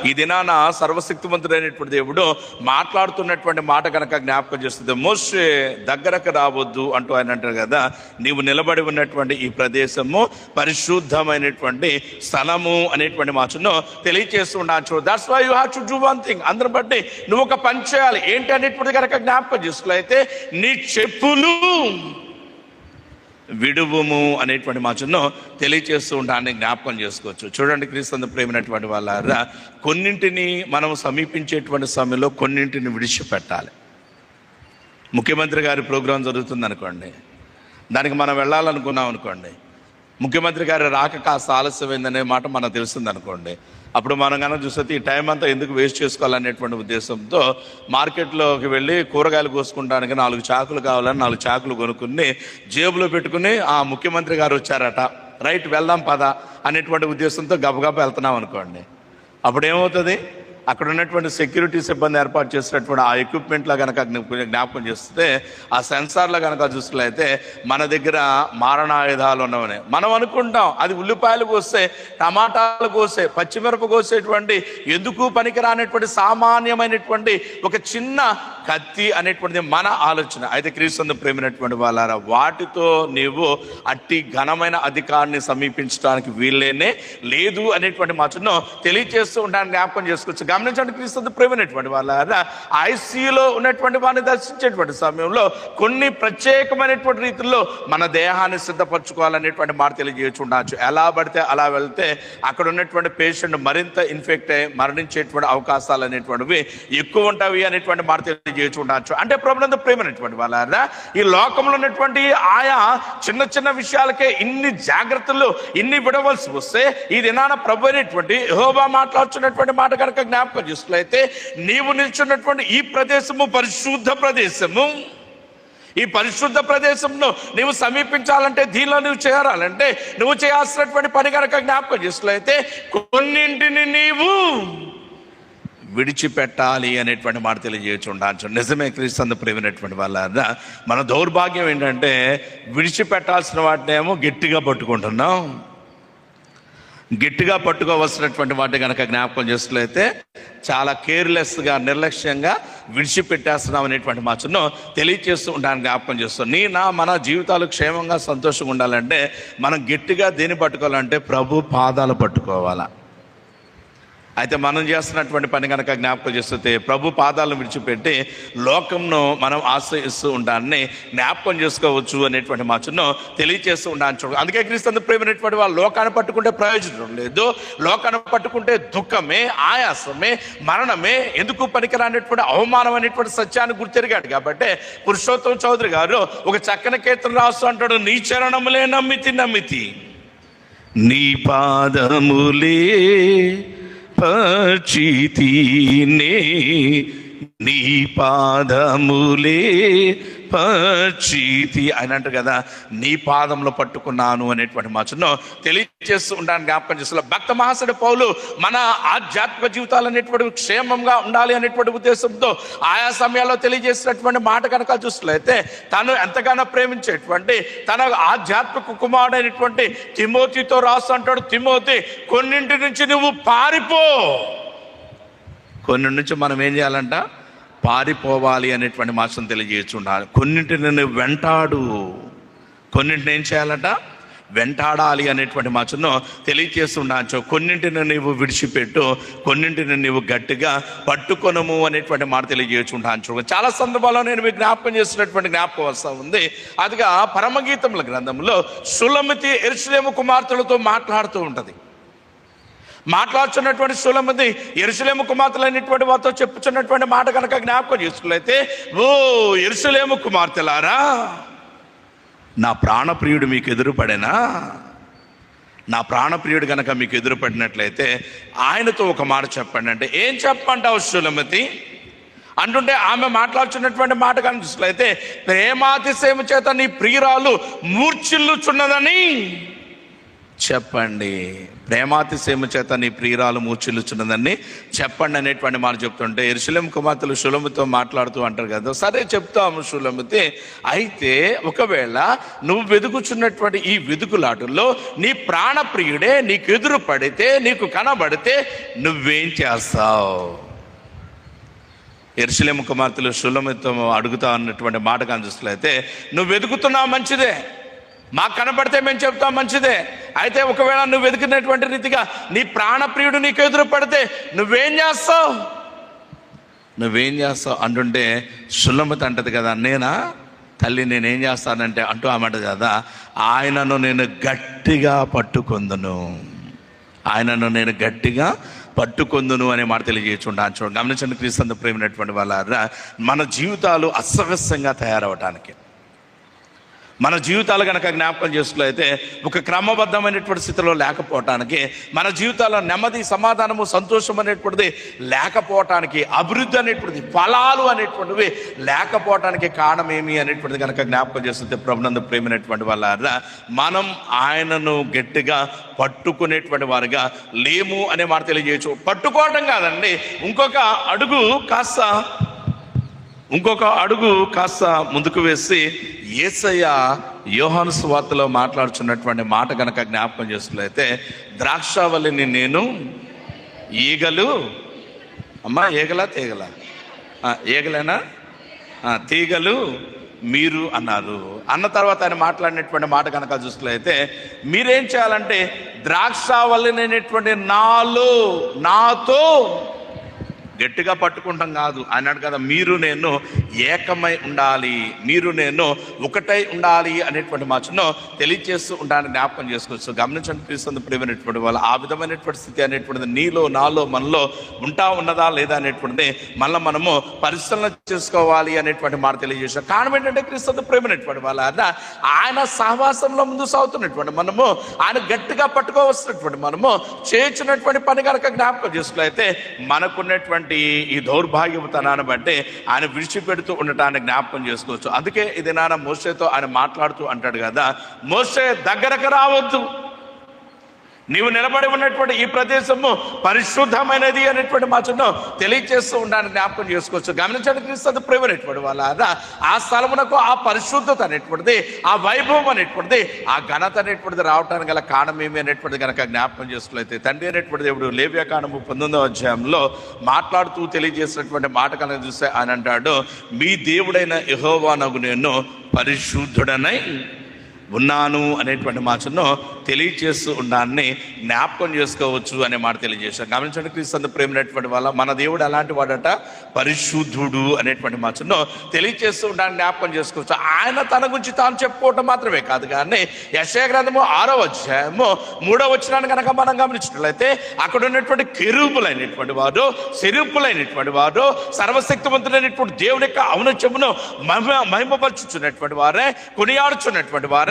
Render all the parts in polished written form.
ఈ దినాన సర్వశక్తివంతుడైనటువంటి దేవుడు మాట్లాడుతున్నటువంటి మాట కనుక జ్ఞాపకం చేస్తుంది. మోషే దగ్గరకు రావద్దు అంటూ ఆయన అంటారు కదా, నీవు నిలబడి ఉన్నటువంటి ఈ ప్రదేశము పరిశుద్ధమైనటువంటి స్థలము అనేటువంటి మాటను తెలియజేస్తూ ఉండొచ్చు. That's why you have to do one thing. అందరి బట్టి నువ్వు ఒక పని చేయాలి. ఏంటి అనేటువంటి కనుక జ్ఞాపకం చేసుకున్నట్లయితే నీ చెప్పులు విడువుము అనేటువంటి మాటను తెలియచేస్తూ ఉంటాన్ని జ్ఞాపకం చేసుకోవచ్చు. చూడండి, క్రీస్తు ప్రేమైనటువంటి వాళ్ళారా, కొన్నింటిని మనం సమీపించేటువంటి సమయంలో కొన్నింటిని విడిచిపెట్టాలి. ముఖ్యమంత్రి గారి ప్రోగ్రాం జరుగుతుంది అనుకోండి, దానికి మనం వెళ్ళాలనుకున్నాం అనుకోండి, ముఖ్యమంత్రి గారి రాక కాస్త ఆలస్యమైందనే మాట మనకు తెలుస్తుంది అనుకోండి, అప్పుడు మనం కనుక చూస్తే ఈ టైం అంతా ఎందుకు వేస్ట్ చేసుకోవాలనేటువంటి ఉద్దేశంతో మార్కెట్లోకి వెళ్ళి కూరగాయలు కోసుకుంటానికి 4 చాకులు కావాలని 4 చాకులు కొనుక్కుని జేబులో పెట్టుకుని ఆ ముఖ్యమంత్రి గారు వచ్చారట, రైట్ వెళ్దాం పద అనేటువంటి ఉద్దేశంతో గబగబా వెళ్తున్నాం అనుకోండి, అప్పుడు ఏమవుతుంది, అక్కడ ఉన్నటువంటి సెక్యూరిటీ సిబ్బంది ఏర్పాటు చేసినటువంటి ఆ ఎక్విప్మెంట్లో కనుక జ్ఞాపకం చేస్తే, ఆ సెన్సార్లో కనుక చూసినట్లయితే మన దగ్గర మారణాయుధాలు ఉన్నవని మనం అనుకుంటాం. అది ఉల్లిపాయలు కోస్తే, టమాటాలు కోసే, పచ్చిమిరప కోసేటువంటి ఎందుకు పనికిరానటువంటి సామాన్యమైనటువంటి ఒక చిన్న కత్తి అనేటువంటిది మన ఆలోచన. అయితే క్రీస్తు ప్రేమైనటువంటి వాళ్ళారా, వాటితో నీవు అట్టి ఘనమైన అధికారాన్ని సమీపించడానికి వీళ్ళేనే లేదు అనేటువంటి మాటను తెలియజేస్తూ ఉండడానికి జ్ఞాపకం చేసుకోవచ్చు. గమనించండి, క్రీస్తు ప్రేమైనటువంటి వాళ్ళారా, ఐసీయూలో ఉన్నటువంటి వారిని దర్శించేటువంటి సమయంలో కొన్ని ప్రత్యేకమైనటువంటి రీతిలో మన దేహాన్ని సిద్ధపరచుకోవాలనేటువంటి మాట తెలియజేయచ్చు ఉండవచ్చు. ఎలా పడితే అలా వెళ్తే అక్కడ ఉన్నటువంటి పేషెంట్ మరింత ఇన్ఫెక్ట్ అయ్యి మరణించేటువంటి అవకాశాలు అనేటువంటివి ఎక్కువ ఉంటాయి అనేటువంటి మాట చేయొచ్చు ఉండొచ్చు. అంటే ప్రభునందు ప్రేమైనటువంటి వాళ్ళారా, ఈ లోకంలో ఉన్నటువంటి ఆయా చిన్న చిన్న విషయాలకే ఇన్ని జాగ్రత్తలు, ఇన్ని విడవలసి వస్తే, ఈ దినాన ప్రభు అయినటువంటి యెహోవా మాట్లాడుతున్నటువంటి మాట కనుక జ్ఞాపకం చేసుకున్నట్లయితే, నీవు నిల్చున్నటువంటి ఈ ప్రదేశము పరిశుద్ధ ప్రదేశము. ఈ పరిశుద్ధ ప్రదేశంలో నీవు సమీపించాలంటే, దీనిలో నువ్వు చేరాలంటే నువ్వు చేయాల్సినటువంటి పని కనుక జ్ఞాపకం చేసుకున్నట్లయితే కొన్నింటిని నీవు విడిచిపెట్టాలి అనేటువంటి మాట తెలియజేయచ్చు ఉండవచ్చు. నిజమే క్రీస్తు ప్రేమైనటువంటి వాళ్ళ మన దౌర్భాగ్యం ఏంటంటే, విడిచిపెట్టాల్సిన వాటినేమో గట్టిగా పట్టుకుంటున్నాం. గట్టిగా పట్టుకోవలసినటువంటి వాటి కనుక జ్ఞాపకం చేసినట్లయితే చాలా కేర్లెస్గా, నిర్లక్ష్యంగా విడిచిపెట్టేస్తున్నాం అనేటువంటి మాటను తెలియజేస్తూ ఉండడానికి జ్ఞాపకం చేస్తాం. మన జీవితాలు క్షేమంగా సంతోషంగా ఉండాలంటే మనం గట్టిగా దేన్ని పట్టుకోవాలంటే ప్రభు పాదాలు పట్టుకోవాలా. అయితే మనం చేస్తున్నటువంటి పని కనుక జ్ఞాపకం చేస్తే ప్రభు పాదాలను విడిచిపెట్టి లోకంను మనం ఆశ్రయిస్తూ ఉండాలని జ్ఞాపకం చేసుకోవచ్చు అనేటువంటి మాటను తెలియజేస్తూ ఉండాలని. అందుకే క్రీస్తు ప్రేమైనటువంటి వాళ్ళు లోకాన్ని పట్టుకుంటే ప్రయోజనం లేదు, లోకాన్ని పట్టుకుంటే దుఃఖమే, ఆయాసమే, మరణమే, ఎందుకు పనికిరానటువంటి అవమానం అనేటువంటి సత్యాన్ని గుర్తెరిగాడు. కాబట్టి పురుషోత్తమ చౌదరి గారు ఒక చక్కని కీర్తన రాస్తూ అంటాడు, నీ చరణములే నమ్మితి నీ పాదములే పచితినే, నీ పాదములే పచితి ఆయన అంటారు కదా, నీ పాదంలో పట్టుకున్నాను అనేటువంటి మాటను తెలియజేస్తూ ఉండడానికి జ్ఞాపకం చేస్తున్నా. భక్త మహాశయుడు పౌలు మన ఆధ్యాత్మిక జీవితాలు అనేటువంటి క్షేమంగా ఉండాలి అనేటువంటి ఉద్దేశంతో ఆయా సమయాల్లో తెలియజేసినటువంటి మాట కనుక చూసినట్లయితే, తను ఎంతగానో ప్రేమించేటువంటి తన ఆధ్యాత్మిక కుమారుడు అయినటువంటి తిమోతితో రాస్తూ అంటాడు, తిమోతి కొన్నింటి నుంచి నువ్వు పారిపో. కొన్ని నుంచి మనం ఏం చేయాలంట, పారిపోవాలి అనేటువంటి మాటను తెలియజేస్తుండాలి. కొన్నింటిని నువ్వు వెంటాడు, కొన్నింటిని ఏం చేయాలంట, వెంటాడాలి అనేటువంటి మాటను తెలియజేస్తుండవచ్చు. కొన్నింటిని నీవు విడిచిపెట్టు, కొన్నింటిని నీవు గట్టిగా పట్టుకొనము అనేటువంటి మాట తెలియజేస్తుండవచ్చు. చాలా సందర్భాల్లో నేను మీకు జ్ఞాపకం చేసినటువంటి జ్ఞాపకం వస్తూ ఉంది. అదిగా పరమగీతముల గ్రంథంలో సులమితి యెరూషలేము కుమార్తెలతో మాట్లాడుతూ ఉంటుంది. మాట్లాడుతున్నటువంటి సులమితి యెరూషలేము కుమార్తెలు అనేటువంటి వారితో చెప్పుచున్నటువంటి మాట కనుక జ్ఞాపకం చేసుకున్నట్లయితే, ఓ యెరూషలేము కుమార్తెలారా, నా ప్రాణప్రియుడు మీకు ఎదురుపడేనా? నా ప్రాణప్రియుడు కనుక మీకు ఎదురుపడినట్లయితే ఆయనతో ఒక మాట చెప్పండి. అంటే ఏం చెప్పంటావు సులమితి అంటుంటే, ఆమె మాట్లాడుతున్నటువంటి మాట కనిపిస్తున్నట్లయితే, ప్రేమాతిశయము చేత నీ ప్రియురాలు మూర్ఛిల్లుచున్నదని చెప్పండి. ప్రేమాతిశయము చేత నీ ప్రియురాలు మూర్ఛిల్లుచున్నదని చెప్పండి అనేటువంటి మాట చెప్తుంటే యెరూషలేము కుమార్తెలు షూలముతో మాట్లాడుతూ అంటారు కదా, సరే చెప్తాము షూలముతే, అయితే ఒకవేళ నువ్వు వెదుకుచున్నటువంటి ఈ వెదుకులాటల్లో నీ ప్రాణప్రియుడే నీకు ఎదురు పడితే, నీకు కనబడితే నువ్వేం చేస్తావు? యెరూషలేము కుమార్తెలు షూలముతో అడుగుతా అన్నటువంటి మాట కనిపిస్తున్నట్లయితే, నువ్వు వెతుకుతున్నావు మంచిదే, మాకు కనబడితే మేము చెప్తాం మంచిదే, అయితే ఒకవేళ నువ్వు వెతికినటువంటి రీతిగా నీ ప్రాణప్రియుడు నీకు ఎదురు పడితే నువ్వేం చేస్తావు అంటుంటే షుల్లెమీతు అంటది కదా, నేనా తల్లి నేనేం చేస్తానంటే అంటూ ఆమెట కదా, ఆయనను నేను గట్టిగా పట్టుకొందును అనే మాట తెలియజేస్తుంటాను. చూడండి, గమనించండి క్రీస్తు ప్రేమైనటువంటి వాళ్ళ మన జీవితాలు అస్తవ్యస్తంగా తయారవటానికి, మన జీవితాలు కనుక జ్ఞాపకం చేసుకున్నట్లయితే ఒక క్రమబద్ధమైనటువంటి స్థితిలో లేకపోవటానికి, మన జీవితాల్లో నెమ్మది, సమాధానము, సంతోషం అనేటువంటిది లేకపోవటానికి, అభివృద్ధి అనేటువంటిది, ఫలాలు అనేటువంటివి లేకపోవటానికి కారణం ఏమి అనేటువంటిది కనుక జ్ఞాపకం చేస్తుంటే, ప్రభునందు ప్రేమైనటువంటి వాళ్ళ మనం ఆయనను గట్టిగా పట్టుకునేటువంటి వారుగా లేము అనే మాట తెలియజేయచ్చు. పట్టుకోవటం కాదండి, ఇంకొక అడుగు కాస్త ముందుకు వేసి యేసయ్య యోహాను సువార్తలో మాట్లాడుచున్నటువంటి మాట కనుక జ్ఞాపకం చేసుకున్నట్లయితే, ద్రాక్షావల్లిని నేను ఈగలు ఈగలేనా తీగలు మీరు అన్నారు. అన్న తర్వాత ఆయన మాట్లాడినటువంటి మాట కనుక చూసుకున్నట్లయితే, మీరేం చేయాలంటే ద్రాక్షావల్లిని అనేటువంటి నాతో గట్టిగా పట్టుకుంటాం కాదు అన్నాడు కదా, మీరు నేను ఏకమై ఉండాలి, మీరు నేను ఒకటై ఉండాలి అనేటువంటి మాటను తెలియజేస్తూ ఉండాలని జ్ఞాపకం చేసుకోవచ్చు. గమనించండి క్రీస్తు ప్రియమైనటువంటి వాళ్ళు, ఆ విధమైనటువంటి స్థితి అనేటువంటిది నీలో, నాలో, మనలో ఉన్నదా లేదా అనేటువంటిది మళ్ళీ మనము పరిశీలన చేసుకోవాలి అనేటువంటి మాట తెలియజేసాం. కారణం ఏంటంటే క్రీస్తు ప్రియమైనటువంటి వాళ్ళ ఆయన సహవాసంలో ముందు సాగుతున్నటువంటి మనము, ఆయన గట్టిగా పట్టుకోవలసినటువంటి మనము చేయించినటువంటి పని కనుక జ్ఞాపకం చేసుకున్నట్లయితే, మనకున్నటువంటి ఈ దౌర్భాగ్యతనాన్ని బట్టి ఆయన విడిచిపెడుతూ ఉండటానికి జ్ఞాపకం చేసుకోవచ్చు. అందుకే ఇది నాన్న మోషేతో ఆయన మాట్లాడుతూ అంటాడు కదా, మోషే దగ్గరకు రావద్దు, నీవు నిలబడి ఉన్నటువంటి ఈ ప్రదేశము పరిశుద్ధమైనది అనేటువంటి మాటను తెలియజేస్తూ ఉండడానికి జ్ఞాపకం చేసుకోవచ్చు. గమనించండి క్రీస్తు ప్రియమైనటువంటి వాళ్ళ ఆ స్థలమునకు ఆ పరిశుద్ధత అనేటువంటిది, ఆ వైభవం అనేటువంటిది, ఆ ఘనత అనేటువంటిది రావడానికి గల కారణం ఏమి అనేటువంటిది కనుక జ్ఞాపకం చేసుకున్నట్లయితే, తండ్రి అనేటువంటి దేవుడు లేవ్యాకాండము 19వ అధ్యాయంలో మాట్లాడుతూ తెలియజేసినటువంటి మాట కనుక చూస్తే ఆయన అంటాడు, మీ దేవుడైన యెహోవానగు నేను పరిశుద్ధుడనై ఉన్నాను అనేటువంటి మాటను తెలియజేస్తూ ఉండాలని జ్ఞాపకం చేసుకోవచ్చు అనే మాట తెలియజేశాను. గమనించండి క్రీస్తు ప్రేమైనటువంటి వాళ్ళ మన దేవుడు అలాంటి వాడట, పరిశుద్ధుడు అనేటువంటి మాటను తెలియజేస్తూ ఉండాలని జ్ఞాపకం చేసుకోవచ్చు. ఆయన తన గురించి తాను చెప్పుకోవటం మాత్రమే కాదు, కానీ యెషయా గ్రంథము 6వ అధ్యాయము 3వ వచనాన్ని కనుక మనం గమనించినట్లయితే, అక్కడ ఉన్నటువంటి కెరూబులైనటువంటి వారు, సెరూపులైనటువంటి వారు, సర్వశక్తివంతులైనటువంటి దేవుని యొక్క ఔన్నత్యమును మహిమపరచుచున్నటువంటి వారే, కొనియాడుచున్నటువంటి వారే,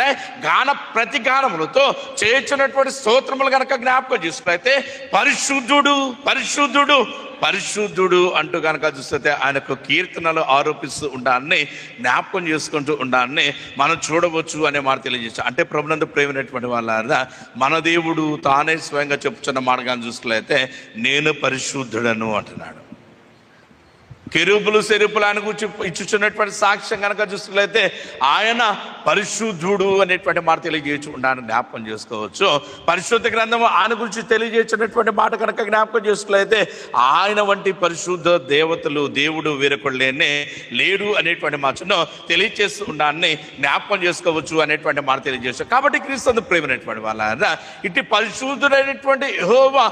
ప్రతి గానములతో చేయించినటువంటి స్తోత్రములు కనుక జ్ఞాపకం చేసుకున్నట్లయితే, పరిశుద్ధుడు అంటూ కనుక చూస్తే ఆయనకు కీర్తనలు ఆరోపిస్తూ ఉండాలని, జ్ఞాపకం చేసుకుంటూ ఉండాలని మనం చూడవచ్చు అనే మాట తెలియజేస్తాం. అంటే ప్రభునందు ప్రేమైనటువంటి వాళ్ళ మన దేవుడు తానే స్వయంగా చెప్పుచున్న మాట కానీ చూసుకున్నట్లయితే, నేను పరిశుద్ధుడను అంటున్నాడు. కెరూబులు, సెరూపులు ఆయన గురించి ఇచ్చుచున్నటువంటి సాక్ష్యం కనుక చూసుకున్నట్లయితే, ఆయన పరిశుద్ధుడు అనేటువంటి మాట తెలియజేయచ్చు ఉండాలని జ్ఞాపకం చేసుకోవచ్చు. పరిశుద్ధ గ్రంథము ఆయన గురించి తెలియజేసినటువంటి మాట కనుక జ్ఞాపకం చేసుకున్నట్లయితే, ఆయన వంటి పరిశుద్ధ దేవుడు వేరొకళ్ళేనే లేడు అనేటువంటి మాటను తెలియజేస్తూ ఉండాలని జ్ఞాపకం చేసుకోవచ్చు అనేటువంటి మాట తెలియజేస్తాం. కాబట్టి క్రీస్తు ప్రేమైనటువంటి వాళ్ళ ఇటు పరిశుద్ధుడైనటువంటి యెహోవా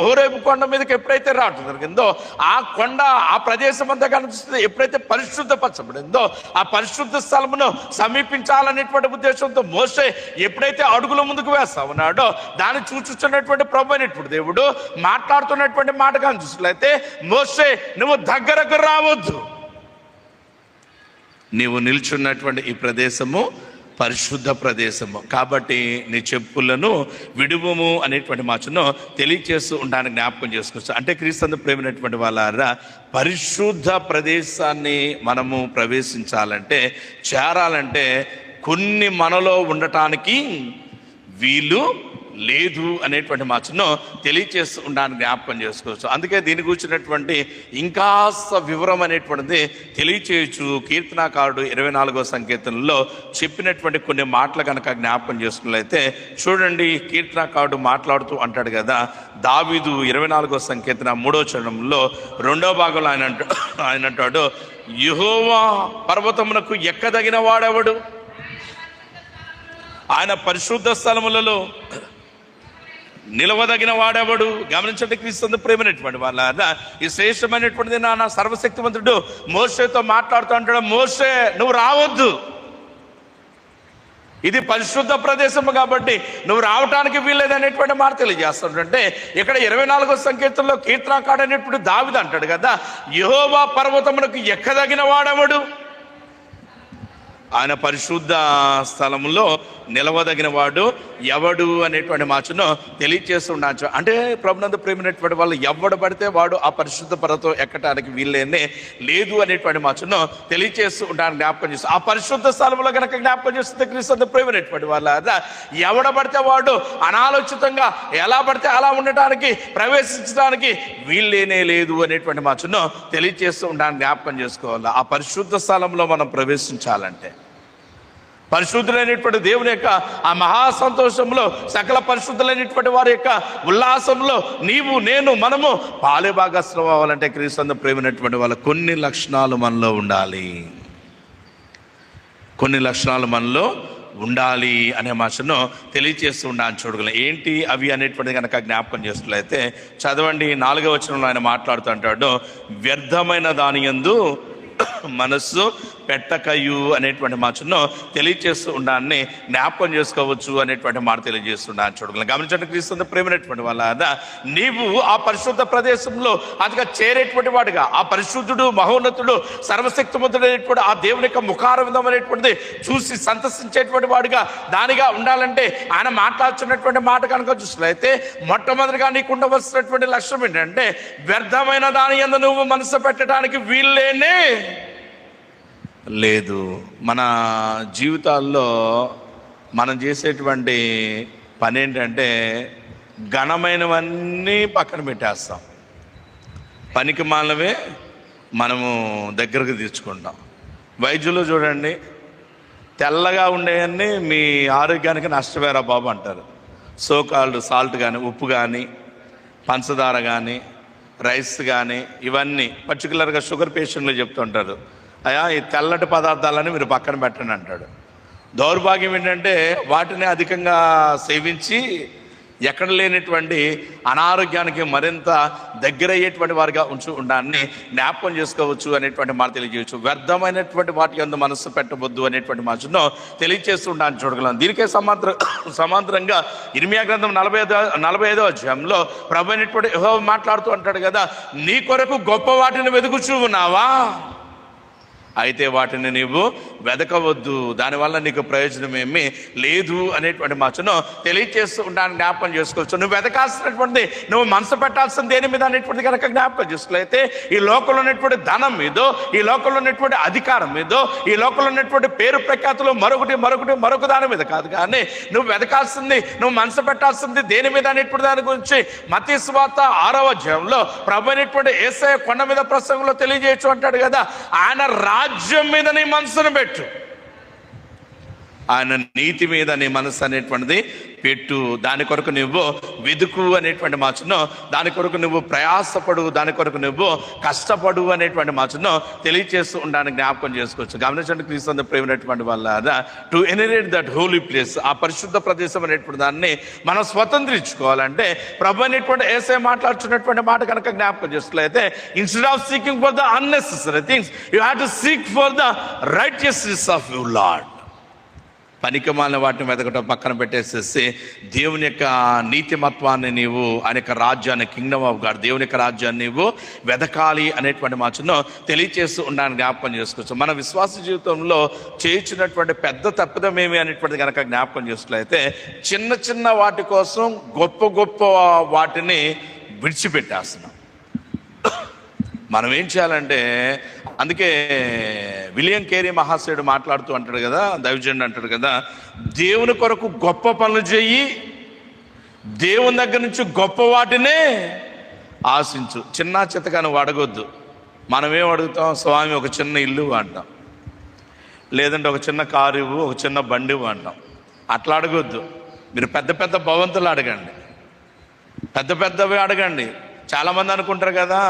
హోరేబు కొండ మీదకి ఎప్పుడైతే రావడం జరిగిందో, ఆ కొండ, ఆ ప్రదేశం అంతా కనిపిస్తుంది, ఎప్పుడైతే పరిశుద్ధపరచబడిందో, ఆ పరిశుద్ధ స్థలమును సమీపించాలనేటువంటి ఉద్దేశంతో మోషే ఎప్పుడైతే అడుగుల ముందుకు వేస్తా ఉన్నాడో, దాన్ని చూచుతున్నటువంటి ప్రభు అయినటువంటి దేవుడు మాట్లాడుతున్నటువంటి మాట కానీ చూసినట్లయితే, మోషే నువ్వు దగ్గరకు రావద్దు, నీవు నిల్చున్నటువంటి ఈ ప్రదేశము పరిశుద్ధ ప్రదేశము, కాబట్టి నీ చెప్పులను విడువము అనేటువంటి మాటను తెలియచేస్తూ ఉండడానికి జ్ఞాపకం చేసుకోవచ్చు. అంటే క్రీస్తు ప్రేమైనటువంటి వాళ్ళ పరిశుద్ధ ప్రదేశాన్ని మనము ప్రవేశించాలంటే, చేరాలంటే కొన్ని మనలో ఉండటానికి వీలు లేదు అనేటువంటి మాటను తెలియచేస్తూ ఉండడానికి జ్ఞాపకం చేసుకోవచ్చు. అందుకే దీని గురించినటువంటి ఇంకాస్త వివరం అనేటువంటిది తెలియచేయచ్చు. కీర్తనాకారుడు 24వ సంకీర్తనలో చెప్పినటువంటి కొన్ని మాటలు కనుక జ్ఞాపకం చేసుకున్నట్లయితే చూడండి, కీర్తనాకారుడు మాట్లాడుతూ అంటాడు కదా, దావీదు 24వ సంకీర్తన 3వ చరణంలో 2వ భాగంలో ఆయన అంటాడు, యెహోవా పర్వతమునకు ఎక్కదగిన వాడెవడు, ఆయన పరిశుద్ధ స్థలములలో నిలవదగిన వాడెవడు. గమనించండి, క్రీస్తు ప్రేమైనటువంటి వాళ్ళ ఈ శ్రేష్టమైనటువంటిది నా సర్వశక్తివంతుడు మోషేతో మాట్లాడుతూ అంటాడు, మోషే నువ్వు రావద్దు, ఇది పరిశుద్ధ ప్రదేశము కాబట్టి నువ్వు రావటానికి వీల్లేదనేటువంటి మాట తెలియజేస్తుంటే ఇక్కడ 24వ సంకీర్తనలో కీర్తనాకారుడు అనేటువంటి దావీదు అంటాడు కదా, యెహోవా పర్వతమునకు ఎక్కదగిన వాడెవడు, ఆయన పరిశుద్ధ స్థలంలో నిలవదగిన వాడు ఎవడు అనేటువంటి మాటను తెలియచేస్తుండొచ్చు. అంటే ప్రభునందు ప్రేమైనటువంటి వాళ్ళు ఎవడు పడితే వాడు ఆ పరిశుద్ధ పర్వతం ఎక్కడానికి వీళ్ళేనే లేదు అనేటువంటి మాటను తెలియచేస్తూ ఉండడానికి జ్ఞాపకం చేస్తుంది. ఆ పరిశుద్ధ స్థలంలో కనుక జ్ఞాపకం చేస్తుంది క్రీస్తు ప్రేమైనటువంటి వాళ్ళ ఎవడ పడితే వాడు అనాలోచితంగా ఎలా పడితే అలా ఉండటానికి ప్రవేశించడానికి వీళ్ళేనే లేదు అనేటువంటి మాటను తెలియచేస్తూ ఉండడానికి జ్ఞాపకం చేసుకోవాలి. ఆ పరిశుద్ధ స్థలంలో మనం ప్రవేశించాలంటే పరిశుద్ధులైనటువంటి దేవుని యొక్క ఆ మహా సంతోషంలో సకల పరిశుద్ధులైనటువంటి వారి యొక్క ఉల్లాసంలో నీవు నేను మనము పాలుభాగస్వాములు అవ్వాలంటే క్రీస్తు ప్రేమైనటువంటి వాళ్ళ కొన్ని లక్షణాలు మనలో ఉండాలి, కొన్ని లక్షణాలు మనలో ఉండాలి అనే మాటను తెలియచేస్తూ ఉండాలని చూడగలం. ఏంటి అవి అనేటువంటిది కనుక జ్ఞాపకం చేస్తున్నట్లయితే చదవండి, 4వ వచనంలో ఆయన మాట్లాడుతూ అంటాడు, వ్యర్థమైన దాని యందు మనస్సు పెట్టకయు అనేటువంటి మాటను తెలియచేస్తూ ఉండాలని జ్ఞాపకం చేసుకోవచ్చు అనేటువంటి మాట తెలియజేస్తున్నాను చూడగలను. గమనించండి, క్రీస్తు ప్రేమైనటువంటి వాళ్ళ నీవు ఆ పరిశుద్ధ ప్రదేశంలో అదిగా చేరేటువంటి వాడిగా, ఆ పరిశుద్ధుడు మహోన్నతుడు సర్వశక్తిమంతుడు అనేటువంటి ఆ దేవుని యొక్క ముఖారవిందం అనేటువంటిది చూసి సంతసించేటువంటి వాడిగా దానిగా ఉండాలంటే ఆయన మాట్లాడుతున్నటువంటి మాట కనుక చూసినట్లయితే మొట్టమొదటిగా నీకు ఉండవలసినటువంటి లక్ష్యం ఏంటంటే వ్యర్థమైన దాని యందు నువ్వు మనసు పెట్టడానికి వీల్లేనే లేదు. మన జీవితాల్లో మనం చేసేటువంటి పని ఏంటంటే ఘనమైనవన్నీ పక్కన పెట్టేస్తాం, పనికి మాలవే మనము దగ్గరకు తీర్చుకుంటాం. వైద్యులు చూడండి, తెల్లగా ఉండేవన్నీ మీ ఆరోగ్యానికి నష్టమేరా బాబు అంటారు. సోకాల్డ్ సాల్ట్ కానీ, ఉప్పు కానీ, పంచదార కానీ, రైస్ కానీ, ఇవన్నీ పర్టికులర్గా షుగర్ పేషెంట్లు చెప్తుంటారు, అయ్యా ఈ తెల్లటి పదార్థాలని మీరు పక్కన పెట్టండి అంటాడు. దౌర్భాగ్యం ఏంటంటే వాటిని అధికంగా సేవించి ఎక్కడ లేనటువంటి అనారోగ్యానికి మరింత దగ్గరయ్యేటువంటి వారిగా ఉండాలని జ్ఞాపకం చేసుకోవచ్చు అనేటువంటి మాట తెలియజేయచ్చు. వ్యర్థమైనటువంటి వాటి యందు మనస్సు పెట్టవద్దు అనేటువంటి మాటను తెలియజేస్తూ ఉండాలని చూడగలం. దీనికే సమాంతరంగా ఇర్మియా గ్రంథం 45వ అధ్యాయంలో ప్రభు అయినటువంటి యెహోవా మాట్లాడుతూ అంటాడు కదా, నీ కొరకు గొప్ప వాటిని వెతుకుచూ ఉన్నావా, అయితే వాటిని నీవు వెదకవద్దు, దానివల్ల నీకు ప్రయోజనం ఏమీ లేదు అనేటువంటి మాటను తెలియచేస్తూ ఉండడానికి జ్ఞాపకం చేసుకోవచ్చు. నువ్వు వెదకాల్సినటువంటి, నువ్వు మనసు పెట్టాల్సిన దేని మీద అనేటువంటి కనుక జ్ఞాపకం చేసుకోలేతే ఈ లోకంలో ఉన్నటువంటి ధనం మీదో, ఈ లోకంలో ఉన్నటువంటి అధికారం మీదో, ఈ లోకంలో ఉన్నటువంటి పేరు ప్రఖ్యాతులు మరొక దాని మీద కాదు, కానీ నువ్వు వెదకాల్సింది, నువ్వు మనసు పెట్టాల్సింది దేని మీద అనేటువంటి దాని గురించి మత్తయి సువార్త 6వ అధ్యాయంలో ప్రభు అయినటువంటి యేసయ్య కొండ మీద ప్రసంగంలో తెలియజేయచ్చు అంటాడు కదా, ఆయన రాజ్యం మీద నీ మనసును పెట్టు, ఆయన నీతి మీద నీ మనసు అనేటువంటిది పెట్టు, దాని కొరకు నువ్వు వెదుకు అనేటువంటి మాటను, దాని కొరకు నువ్వు ప్రయాసపడు, దాని కొరకు నువ్వు కష్టపడు అనేటువంటి మాటను తెలియచేస్తూ ఉండడానికి జ్ఞాపకం చేసుకోవచ్చు. గమనించండి, క్రీస్తు ప్రేమైనటువంటి వాళ్ళ to inherit that holy place, ఆ పరిశుద్ధ ప్రదేశం అనేటువంటి దాన్ని మనం స్వతంత్రించుకోవాలంటే ప్రభు అనేటువంటి యేసయ్య మాట్లాడుతున్నటువంటి మాట కనుక జ్ఞాపకం చేసుకోలేతే instead of seeking for the unnecessary things you have to seek for the righteousness of your Lord. పనికిమాలిన వాటిని వెతకటం పక్కన పెట్టేసేసి దేవుని యొక్క నీతిమత్వాన్ని నీవు, ఆయన యొక్క రాజ్యాన్ని, కింగ్డమ్ ఆఫ్ గాడ్, దేవుని యొక్క రాజ్యాన్ని నీవు వెతకాలి అనేటువంటి మాటను తెలియచేస్తూ ఉండడానికి జ్ఞాపకం చేసుకోవచ్చు. మన విశ్వాస జీవితంలో చేయించినటువంటి పెద్ద తప్పిదం ఏమి అనేటువంటిది కనుక జ్ఞాపకం చేసుకున్నట్లయితే చిన్న వాటి కోసం గొప్ప వాటిని విడిచిపెట్టేస్తున్నాం. మనం ఏం చేయాలంటే, అందుకే విలియం కేరీ మహాశయుడు మాట్లాడుతూ అంటాడు కదా, దైవజనుడు అంటాడు కదా, దేవుని కొరకు గొప్ప పనులు చెయ్యి, దేవుని దగ్గర నుంచి గొప్ప వాటినే ఆశించు. చిన్న చితక నువ్వు అడగొద్దు. మనమేం అడుగుతాం? స్వామి ఒక చిన్న ఇల్లు అంటాం, లేదంటే ఒక చిన్న కారు ఇవ్వు, ఒక చిన్న బండి ఇవ్వు అంటాం. అట్లా అడగొద్దు. మీరు పెద్ద పెద్ద భవంతులు అడగండి, పెద్ద పెద్దవి అడగండి. చాలామంది అనుకుంటారు కదా,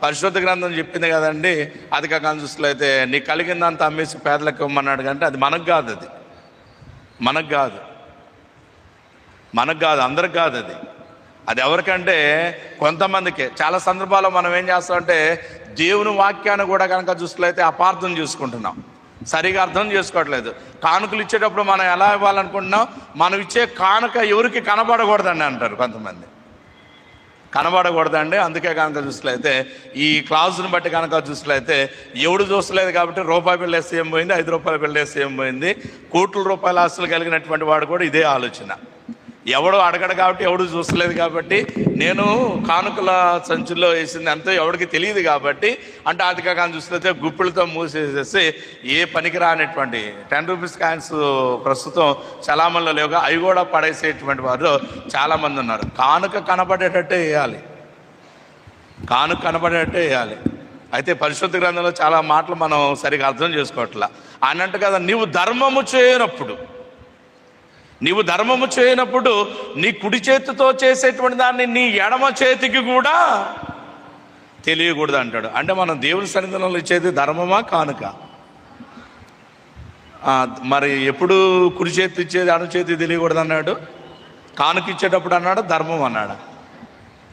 పరిశుద్ధ గ్రంథం చెప్పింది కదండి, అధిక కాంజుస్లో అయితే నీ కలిగిందంత అమ్మేసి పేదలకు ఇవ్వమన్నాడు. అంటే అది మనకు కాదు, అది మనకు కాదు, అందరికి కాదు. అది ఎవరికంటే కొంతమందికే. చాలా సందర్భాల్లో మనం ఏం చేస్తామంటే దేవుని వాక్యాన్ని కూడా కనుక చూసినట్లయితే అపార్థం చేసుకుంటున్నాం, సరిగా అర్థం చేసుకోవట్లేదు. కానుకలు ఇచ్చేటప్పుడు మనం ఎలా ఇవ్వాలనుకుంటున్నాం? మనం ఇచ్చే కానుక ఎవరికి కనబడకూడదండి అంటారు కొంతమంది. కనబడకూడదండి. అందుకే కనుక చూసినట్లయితే ఈ క్లాజుని బట్టి కనుక చూసినట్లయితే ఎవడు చూస్తలేదు కాబట్టి రూపాయి బిళ్ళ వేస్తే ఏం పోయింది, 5 రూపాయల బిళ్ళ వేస్తే ఏం పోయింది. కోట్ల రూపాయల ఆస్తులు కలిగినటువంటి వాడు కూడా ఇదే ఆలోచన. ఎవడు అడగడు కాబట్టి, ఎవడు చూస్తలేదు కాబట్టి, నేను కానుకల సంచుల్లో వేసింది అంతా ఎవరికి తెలియదు కాబట్టి, అంటే అధిక కాని చూస్తే గుప్పిలతో మూసేసేసి ఏ పనికి రానటువంటి 10 రూపీస్ కాయిన్స్ ప్రస్తుతం చలామణిలో లేవుగా, అవి కూడా పడేసేటువంటి వారు చాలామంది ఉన్నారు. కానుక కనబడేటట్టే వేయాలి, అయితే పరిశుద్ధ గ్రంథంలో చాలా మాటలు మనం సరిగా అర్థం చేసుకోవట్లా. అన్నట్టు కదా, నీవు ధర్మము చేయనప్పుడు నీ కుడి చేతితో చేసేటువంటి దాన్ని నీ ఎడమ చేతికి కూడా తెలియకూడదు అంటాడు. అంటే మనం దేవుని సన్నిధిలో ఇచ్చేది ధర్మమా కానుక? మరి ఎప్పుడు కుడి చేతి ఇచ్చేది ఎడమ చేతి తెలియకూడదు అన్నాడు? కానుక ఇచ్చేటప్పుడు అన్నాడు, ధర్మం అన్నాడు.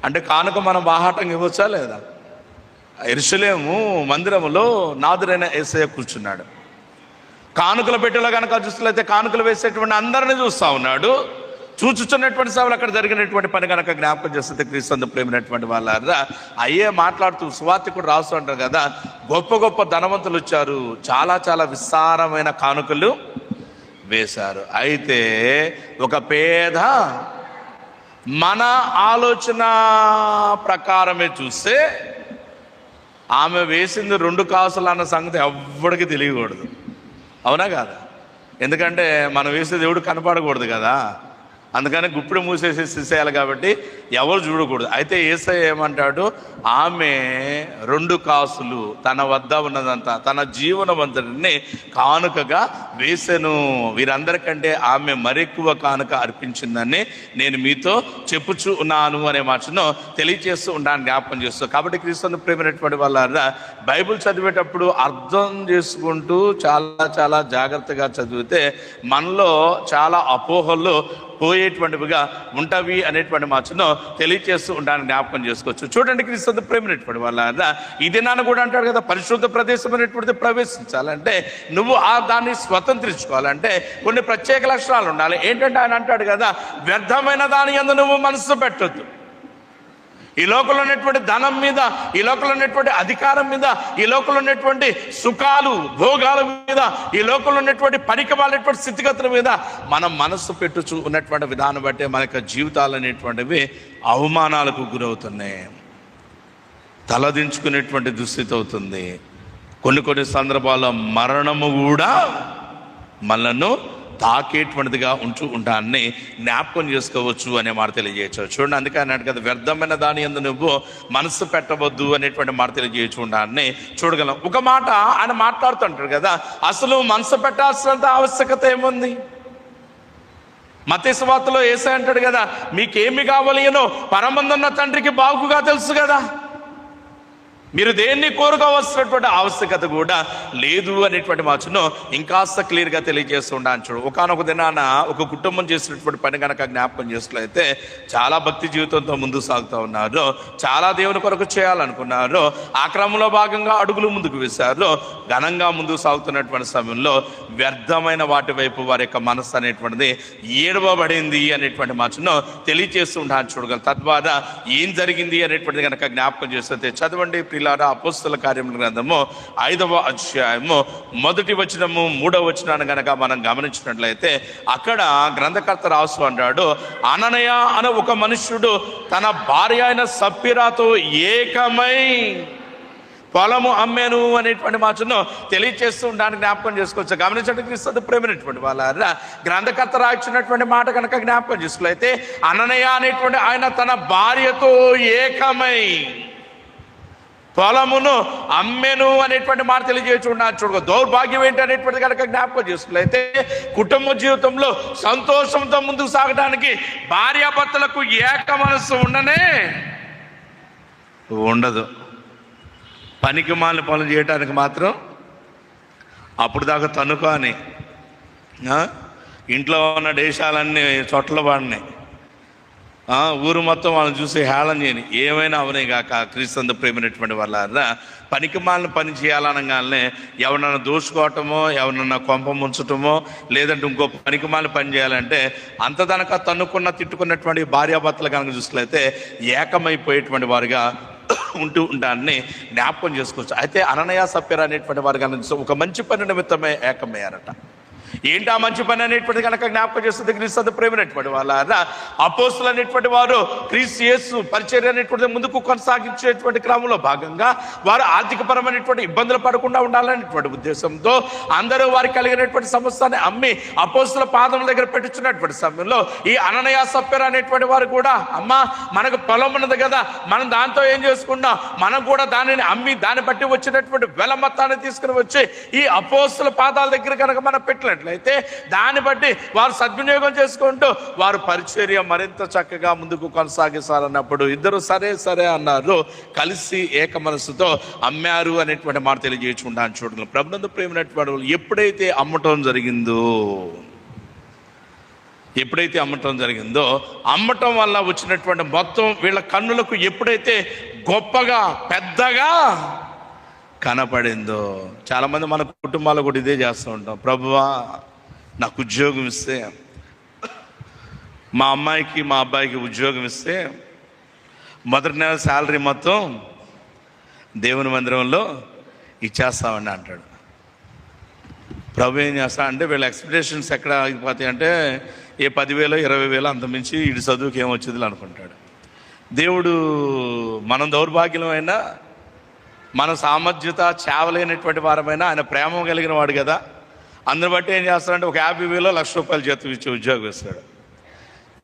అంటే కానుక మనం బాహాటంగా ఇవ్వచ్చా లేదా? యెరూషలేము మందిరములో నాదురైన యేసయ్య కూర్చున్నాడు. కానుకల పెట్టెలో కనుక చూస్తున్నట్లయితే కానుకలు వేసేటువంటి అందరిని చూస్తూ ఉన్నాడు. చూచుచున్నటువంటి సభలు అక్కడ జరిగినటువంటి పని కనుక జ్ఞాపకం చేస్తే క్రీస్తు ప్రేమైనటువంటి వాళ్ళారా, అయ్యే మాట్లాడుతూ సువార్తికుడు రాస్తూ అంటారు కదా, గొప్ప గొప్ప ధనవంతులు వచ్చారు, చాలా చాలా విస్తారమైన కానుకలు వేశారు. అయితే ఒక పేద మన ఆలోచన ప్రకారమే చూస్తే ఆమె వేసింది 2 కాసులు అన్న సంగతి ఎవ్వడికి తెలియకూడదు. అవునా కాదా? ఎందుకంటే మనం వేసే దేవుడు కనపడకూడదు కదా, అందుకని గుప్పిడి మూసేసేసేయాలి కాబట్టి ఎవరు చూడకూడదు. అయితే యేసయ్య ఏమంటాడు, ఆమె 2 కాసులు తన వద్ద ఉన్నదంతా తన జీవనమంతటిని కానుకగా వేసెను, వీరందరికంటే ఆమె మరెక్కువ కానుక అర్పించిందని నేను మీతో చెప్పుచూ ఉన్నాను అనే మాటను తెలియజేస్తూ ఉంటాను, జ్ఞాపకం చేస్తూ. కాబట్టి క్రీస్తు ప్రేమైనటువంటి వాళ్ళ బైబిల్ చదివేటప్పుడు అర్థం చేసుకుంటూ చాలా చాలా జాగ్రత్తగా చదివితే మనలో చాలా అపోహలు పోయేటువంటివిగా ఉంటవి అనేటువంటి మాటను తెలియజేస్తూ ఉంటాను, జ్ఞాపకం చేసుకోవచ్చు. చూడండి, క్రీస్తు ప్రేమైనటువంటి వాళ్ళ ఈ దినాన్ని కూడా అంటాడు కదా, పరిశుద్ధ ప్రదేశం అనేటువంటిది ప్రవేశించాలంటే నువ్వు దాన్ని స్వతంత్రించుకోవాలంటే కొన్ని ప్రత్యేక లక్షణాలు ఉండాలి. ఏంటంటే ఆయన అంటాడు కదా, వ్యర్థమైన దాని యందు నువ్వు మనసు పెట్టొద్దు. ఈ లోకంలో ఉన్నటువంటి ధనం మీద, ఈ లోకంలో ఉన్నటువంటి అధికారం మీద, ఈ లోకంలో ఉన్నటువంటి సుఖాలు భోగాల మీద, ఈ లోకంలో ఉన్నటువంటి పనికిమాలినటువంటి స్థితిగతుల మీద మనం మనస్సు పెట్టుచు ఉన్నటువంటి విధానం బట్టే మన యొక్క జీవితాలు అనేటువంటివి అవమానాలకు గురవుతున్నాయి, తలదించుకునేటువంటి దుస్థితి అవుతుంది. కొన్ని సందర్భాల్లో మరణము కూడా మనను తాకేటువంటిదిగా ఉంటాన్ని జ్ఞాపకం చేసుకోవచ్చు అనే మాట తెలియజేయచ్చు. చూడండి, అందుకే అన్నాడు కదా, వ్యర్థమైన దాని యందు నువ్వు మనసు పెట్టవద్దు అనేటువంటి మాట తెలియజేయచ్చు ఉంటాన్ని చూడగలం. ఒక మాట ఆయన మాట్లాడుతుంటాడు కదా, అసలు మనసు పెట్టాల్సినంత ఆవశ్యకత ఏముంది? మత్తయి సువార్తలో యేసయ్య అంటాడు కదా, మీకేమి కావాలినో పరమందున్న తండ్రికి బాగుగా తెలుసు కదా, మీరు దేన్ని కోరుకోవాల్సినటువంటి ఆవశ్యకత కూడా లేదు అనేటువంటి మాటను ఇంకాస్త క్లియర్గా తెలియజేస్తుంటాను. చూడు, ఒకానొక దినాన ఒక కుటుంబం చేసినటువంటి పని కనుక జ్ఞాపకం చేసినట్లయితే చాలా భక్తి జీవితంతో ముందుకు సాగుతూ ఉన్నారు, చాలా దేవుని కొరకు చేయాలనుకున్నారు, ఆ క్రమంలో భాగంగా అడుగులు ముందుకు వేశారు. ఘనంగా ముందుకు సాగుతున్నటువంటి సమయంలో వ్యర్థమైన వాటి వైపు వారి యొక్క మనస్సు అనేటువంటిది ఏడవబడింది అనేటువంటి మాటను తెలియజేస్తూ ఉంటాను. చూడగలరు. తద్వారా ఏం జరిగింది అనేటువంటిది కనుక జ్ఞాపకం చేస్తే చదవండి ప్రియులారా, అపోస్తల కార్యముల గ్రంథము 5వ అధ్యాయము 1వ వచనము 3వ వచనాన్ని కనుక మనం గమనించినట్లయితే అక్కడ గ్రంథకర్త రాసు అంటాడు, అననయ అనే ఒక మనుష్యుడు తన భార్య అయిన సప్పిరాతో ఏకమై పొలము అమ్మాను అనేటువంటి మాటను తెలియచేస్తూ ఉండడానికి జ్ఞాపకం చేసుకోవచ్చు. గమనించండి క్రీస్తు ప్రేమైనటువంటి వాళ్ళారా, గ్రంథకర్త రాయించినటువంటి మాట కనుక జ్ఞాపకం చేసుకులైతే అననయ అనేటువంటి ఆయన తన భార్యతో ఏకమై పొలమును అమ్మెను అనేటువంటి మాట తెలియజేస్తున్నాను. చూడగా దౌర్భాగ్యం ఏంటి అనేటువంటి కనుక జ్ఞాపకం చేసుకులైతే కుటుంబ జీవితంలో సంతోషంతో ముందుకు సాగడానికి భార్యాభర్తలకు ఏక మనస్సు ఉండదు. పనికి మాలిన పనులు చేయడానికి మాత్రం అప్పుడు దాకా తనుకో అని ఇంట్లో ఉన్న దేశాలన్నీ చోట్ల పడినాయి. ఊరు మొత్తం వాళ్ళని చూసి హేళన చేయని ఏమైనా అవనే కాక క్రీస్తు ప్రేమైనటువంటి వాళ్ళ పనికి మాలిన పని చేయాలనగానే ఎవరన్నా దోచుకోవటమో ఎవరన్నా కొంప ముంచటమో లేదంటే ఇంకో పనికి మాలిన పని చేయాలంటే అంత దనక తన్నుకున్న తిట్టుకున్నటువంటి భార్యాభర్తలు కనుక చూసినట్లయితే ఏకమైపోయేటువంటి వారుగా ఉంటూ ఉంటాన్ని జ్ఞాపకం చేసుకోవచ్చు. అయితే అననయ సప్యర అనేటువంటి వారు కనుక ఒక మంచి పని నిమిత్తమే ఏకమయ్యారట. ఏంటి ఆ మంచి పని అనేటువంటి కనుక జ్ఞాపకం చేస్తుంది క్రీస్తు ప్రేమైనటువంటి వాళ్ళ అపోస్తులు అనేటువంటి వారు క్రీస్తు యేసు పరిచర్య అనేటువంటి ముందుకు కొనసాగించేటువంటి క్రమంలో భాగంగా వారు ఆర్థికపరమైనటువంటి ఇబ్బందులు పడకుండా ఉండాలనేటువంటి ఉద్దేశంతో అందరూ వారికి కలిగినటువంటి సమస్యని అమ్మి అపోస్తుల పాదముల దగ్గర పెట్టించున్నటువంటి సమయంలో ఈ అననయ సప్యర అనేటువంటి వారు కూడా అమ్మ మనకు పొలం ఉన్నది కదా, మనం దాంతో ఏం చేసుకుంటాం, మనం కూడా దానిని అమ్మి దాన్ని బట్టి వచ్చినటువంటి వెల మొత్తాన్ని తీసుకుని వచ్చి ఈ అపోస్తుల పాదాల దగ్గర కనుక మనం పెట్టినట్లయితే దాన్ని బట్టి వారు సద్వినియోగం చేసుకుంటూ వారు పరిచర్య మరింత చక్కగా ముందుకు కొనసాగిస్తారన్నప్పుడు ఇద్దరు సరే సరే అన్నారు, కలిసి ఏక మనసుతో అమ్మారు అనేటువంటి మాట తెలియజేసుకుంటాను. చూడండి ప్రభునందు ప్రేమైనటువంటి వాళ్ళు ఎప్పుడైతే అమ్మటం జరిగిందో అమ్మటం వల్ల వచ్చినటువంటి మొత్తం వీళ్ళ కన్నులకు ఎప్పుడైతే గొప్పగా పెద్దగా కనపడిందో. చాలామంది మన కుటుంబాలు కూడా ఇదే చేస్తూ ఉంటాం. ప్రభువా నాకు ఉద్యోగం ఇస్తే, మా అమ్మాయికి మా అబ్బాయికి ఉద్యోగం ఇస్తే మొదటి నెల శాలరీ మొత్తం దేవుని మందిరంలో ఇచ్చేస్తామని అంటాడు. ప్రభు ఏం చేస్తా అంటే వీళ్ళ ఎక్స్పెక్టేషన్స్ ఎక్కడ ఆగిపోతాయి అంటే ఏ 10,000 20,000 అంతమించి వీడి చదువుకి ఏమొచ్చింది అనుకుంటాడు. దేవుడు మనం దౌర్భాగ్యమైనా మన సామర్థ్యత చేవలేనటువంటి వారమైనా ఆయన ప్రేమ కలిగిన వాడు కదా, అందుని బట్టి ఏం చేస్తాడంటే ఒక 50,000 1,00,000 జీతం ఇచ్చి ఉద్యోగం ఇస్తాడు.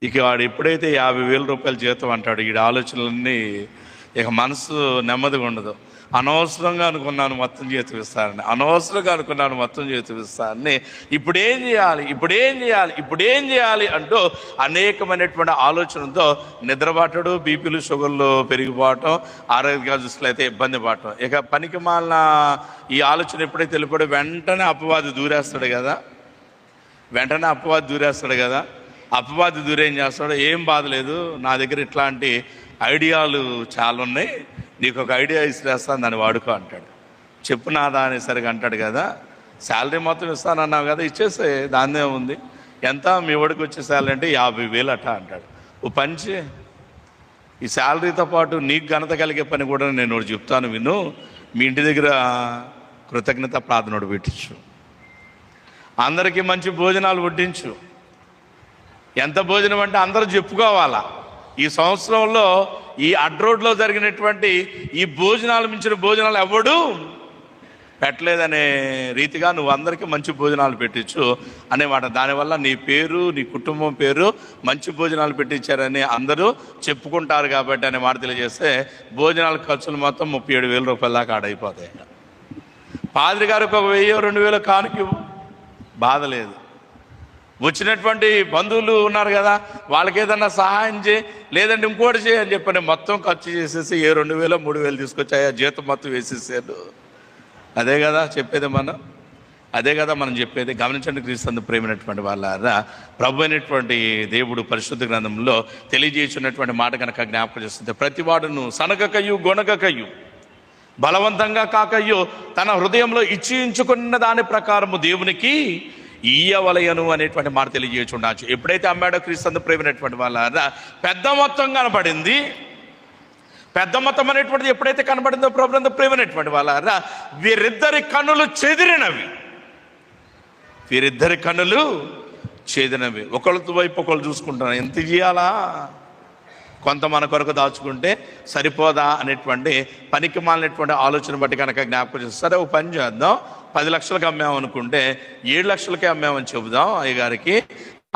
ఇక వాడు ఎప్పుడైతే 50,000 రూపాయల జీతం అంటాడు ఈ ఆలోచనలన్నీ ఇక మనసు నెమ్మదిగా ఉండదు. అనవసరంగా అనుకున్నాను మొత్తం జీతం ఇస్తానని, అనవసరంగా అనుకున్నాను మొత్తం జీతం ఇస్తానని, ఇప్పుడేం చేయాలి అంటూ అనేకమైనటువంటి ఆలోచనతో నిద్రబాటడు, బీపీలు షుగర్లు పెరిగిపోవటం, ఆరోగ్య చూసులైతే ఇబ్బంది పడటం. ఇక పనికి మాలిన ఈ ఆలోచన ఎప్పుడైతే తెలిపాడో వెంటనే అపవాది దూరేస్తాడు కదా. అపవాది దూరేం చేస్తాడు, ఏం బాధ లేదు, నా దగ్గర ఇట్లాంటి ఐడియాలు చాలా ఉన్నాయి, నీకు ఒక ఐడియా ఇస్తాను దాన్ని వాడుకో అంటాడు. చెప్పు నాదా అనేసరికి అంటాడు కదా, శాలరీ మొత్తం ఇస్తానన్నావు కదా ఇచ్చేసే, దాన్నే ఉంది, ఎంత మీ వాడికి వచ్చే శాలరీ అంటే 50,000 అట అంటాడు. ఓ పంచి ఈ శాలరీతో పాటు నీకు ఘనత కలిగే పని కూడా నేను ఒకటి చెప్తాను విను, మీ ఇంటి దగ్గర కృతజ్ఞత ప్రార్థన పెట్టించు, అందరికీ మంచి భోజనాలు వడ్డించు. ఎంత భోజనం అంటే అందరూ చెప్పుకోవాలా. ఈ సంవత్సరంలో ఈ అడ్రోడ్లో జరిగినటువంటి ఈ భోజనాలు మించిన భోజనాలు ఎవడు పెట్టలేదనే రీతిగా నువ్వు అందరికీ మంచి భోజనాలు పెట్టించు అనేమాట. దానివల్ల నీ పేరు, నీ కుటుంబం పేరు మంచి భోజనాలు పెట్టించారని అందరూ చెప్పుకుంటారు కాబట్టి అనే మాట తెలియజేస్తే భోజనాల ఖర్చులు మొత్తం 37,000 రూపాయల దాకా ఆడైపోతాయి. పాద్రి గారికి ఒక 1,000-2,000 కానుక బాధ లేదు. వచ్చినటువంటి బంధువులు ఉన్నారు కదా, వాళ్ళకి ఏదన్నా సహాయం చేయి లేదంటే ఇంకోటి చేయి అని చెప్పని మొత్తం ఖర్చు చేసేసి 2,000-3,000 తీసుకొచ్చాయి, జీతం మొత్తం వేసేసారు. అదే కదా మనం చెప్పేది. గమనించండి క్రీస్తు ప్రేమైనటువంటి వాళ్ళారా, ప్రభు అయినటువంటి దేవుడు పరిశుద్ధ గ్రంథంలో తెలియజేస్తున్నటువంటి మాట కనుక జ్ఞాపకం చేస్తుంది. ప్రతివాడును సనగకయు గొనగకయు బలవంతంగా కాకయ్యో తన హృదయంలో ఇచ్చించుకున్న దాని ప్రకారము దేవునికి ఇయ్యవలయను అనేటువంటి మాట తెలియజేయుచుండొచ్చు. ఎప్పుడైతే అమ్మాడో క్రీస్తు ప్రేమైనటువంటి వాళ్ళ పెద్ద మొత్తం కనపడింది. పెద్ద మొత్తం అనేటువంటిది ఎప్పుడైతే కనబడిందో ప్రభునందు ప్రేమైనటువంటి వాళ్ళ వీరిద్దరి కన్నులు చెదిరినవి. ఒకళ్ళ వైపు ఒకళ్ళు చూసుకుంటున్నారు, ఎంత చేయాలా కొంత మన కొరకు దాచుకుంటే సరిపోదా అనేటువంటి పనికి మాలినటువంటి ఆలోచన బట్టి కనుక జ్ఞాపకం చేస్తే, సరే ఓ పని చేద్దాం, 10 లక్షలకు అమ్మామనుకుంటే 7 లక్షలకే అమ్మామని చెబుదాం అయ్యగారికి,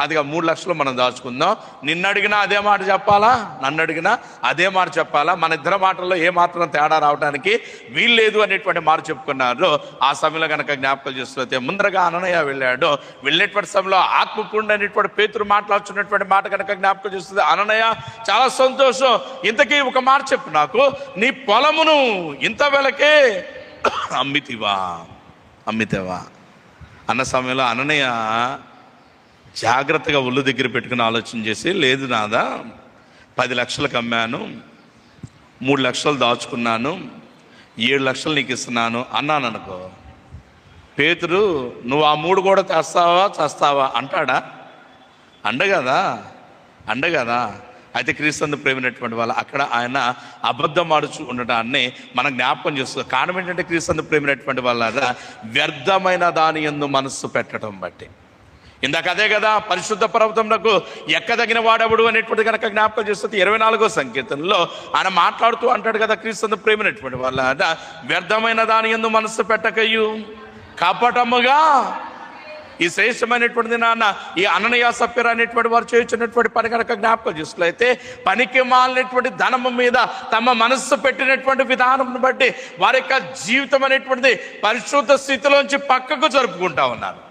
అదిగా 3 లక్షలు మనం దాచుకుందాం. నిన్ను అడిగినా అదే మాట చెప్పాలా, నన్ను అడిగినా అదే మాట చెప్పాలా, మన ఇద్దరి మాటల్లో ఏ మాత్రం తేడా రావడానికి వీల్లేదు అనేటువంటి మాట చెప్పుకున్నారు. ఆ సమయంలో కనుక జ్ఞాపకాలు చేస్తే ముందరగా అననయ్య వెళ్ళాడు. వెళ్ళేటువంటి సమయంలో ఆత్మపూర్ణ అనేటువంటి పేతురు మాట్లాడుతున్నటువంటి మాట కనుక జ్ఞాపకం చేస్తుంది. అననయ్య చాలా సంతోషం, ఇంతకీ ఒక మాట చెప్పు నాకు, నీ పొలమును ఇంత వెలకే అమ్మితివా అన్న సమయంలో అననయ్య జాగ్రత్తగా ఒళ్ళు దగ్గర పెట్టుకుని ఆలోచన చేసి, లేదు నాదా 10 లక్షలకు అమ్మాను, 3 లక్షలు దాచుకున్నాను, 7 లక్షలు నీకు ఇస్తున్నాను అన్నాను అనుకో, పేతురు నువ్వు ఆ 3 కూడా చేస్తావా అంటాడా? అండ కదా. అయితే క్రీస్తు ప్రేమైనటువంటి వాళ్ళు అక్కడ ఆయన అబద్ధం ఆడుచు ఉండటాన్ని మనం జ్ఞాపకం చేస్తుంది. కారణం ఏంటంటే క్రీస్తు ప్రేమైనటువంటి వాళ్ళ వ్యర్థమైన దాని యందు మనస్సు పెట్టడం బట్టి. ఇందాక అదే కదా, పరిశుద్ధ పర్వతమునకు ఎక్కదగిన వాడెవడు అనేటువంటి కనుక జ్ఞాపకం చేస్తుంది. 24వ సంకీర్తనలో ఆయన మాట్లాడుతూ అంటాడు కదా, క్రీస్తు ప్రేమైనటువంటి వాళ్ళ వ్యర్థమైన దాని యందు మనస్సు పెట్టకయు కపటముగా ఈ శ్రేష్టమైనటువంటిది నాన్న ఈ అననీయ సప్ఫీరా అనేటువంటి వారు చేయించినటువంటి పని కనుక జ్ఞాపకం చేసుకులైతే, పనికి మాలినటువంటి ధనము మీద తమ మనస్సు పెట్టినటువంటి విధానం బట్టి వారి యొక్క జీవితం అనేటువంటిది పరిశుద్ధ స్థితిలోంచి పక్కకు జరుపుకుంటా ఉన్నారు.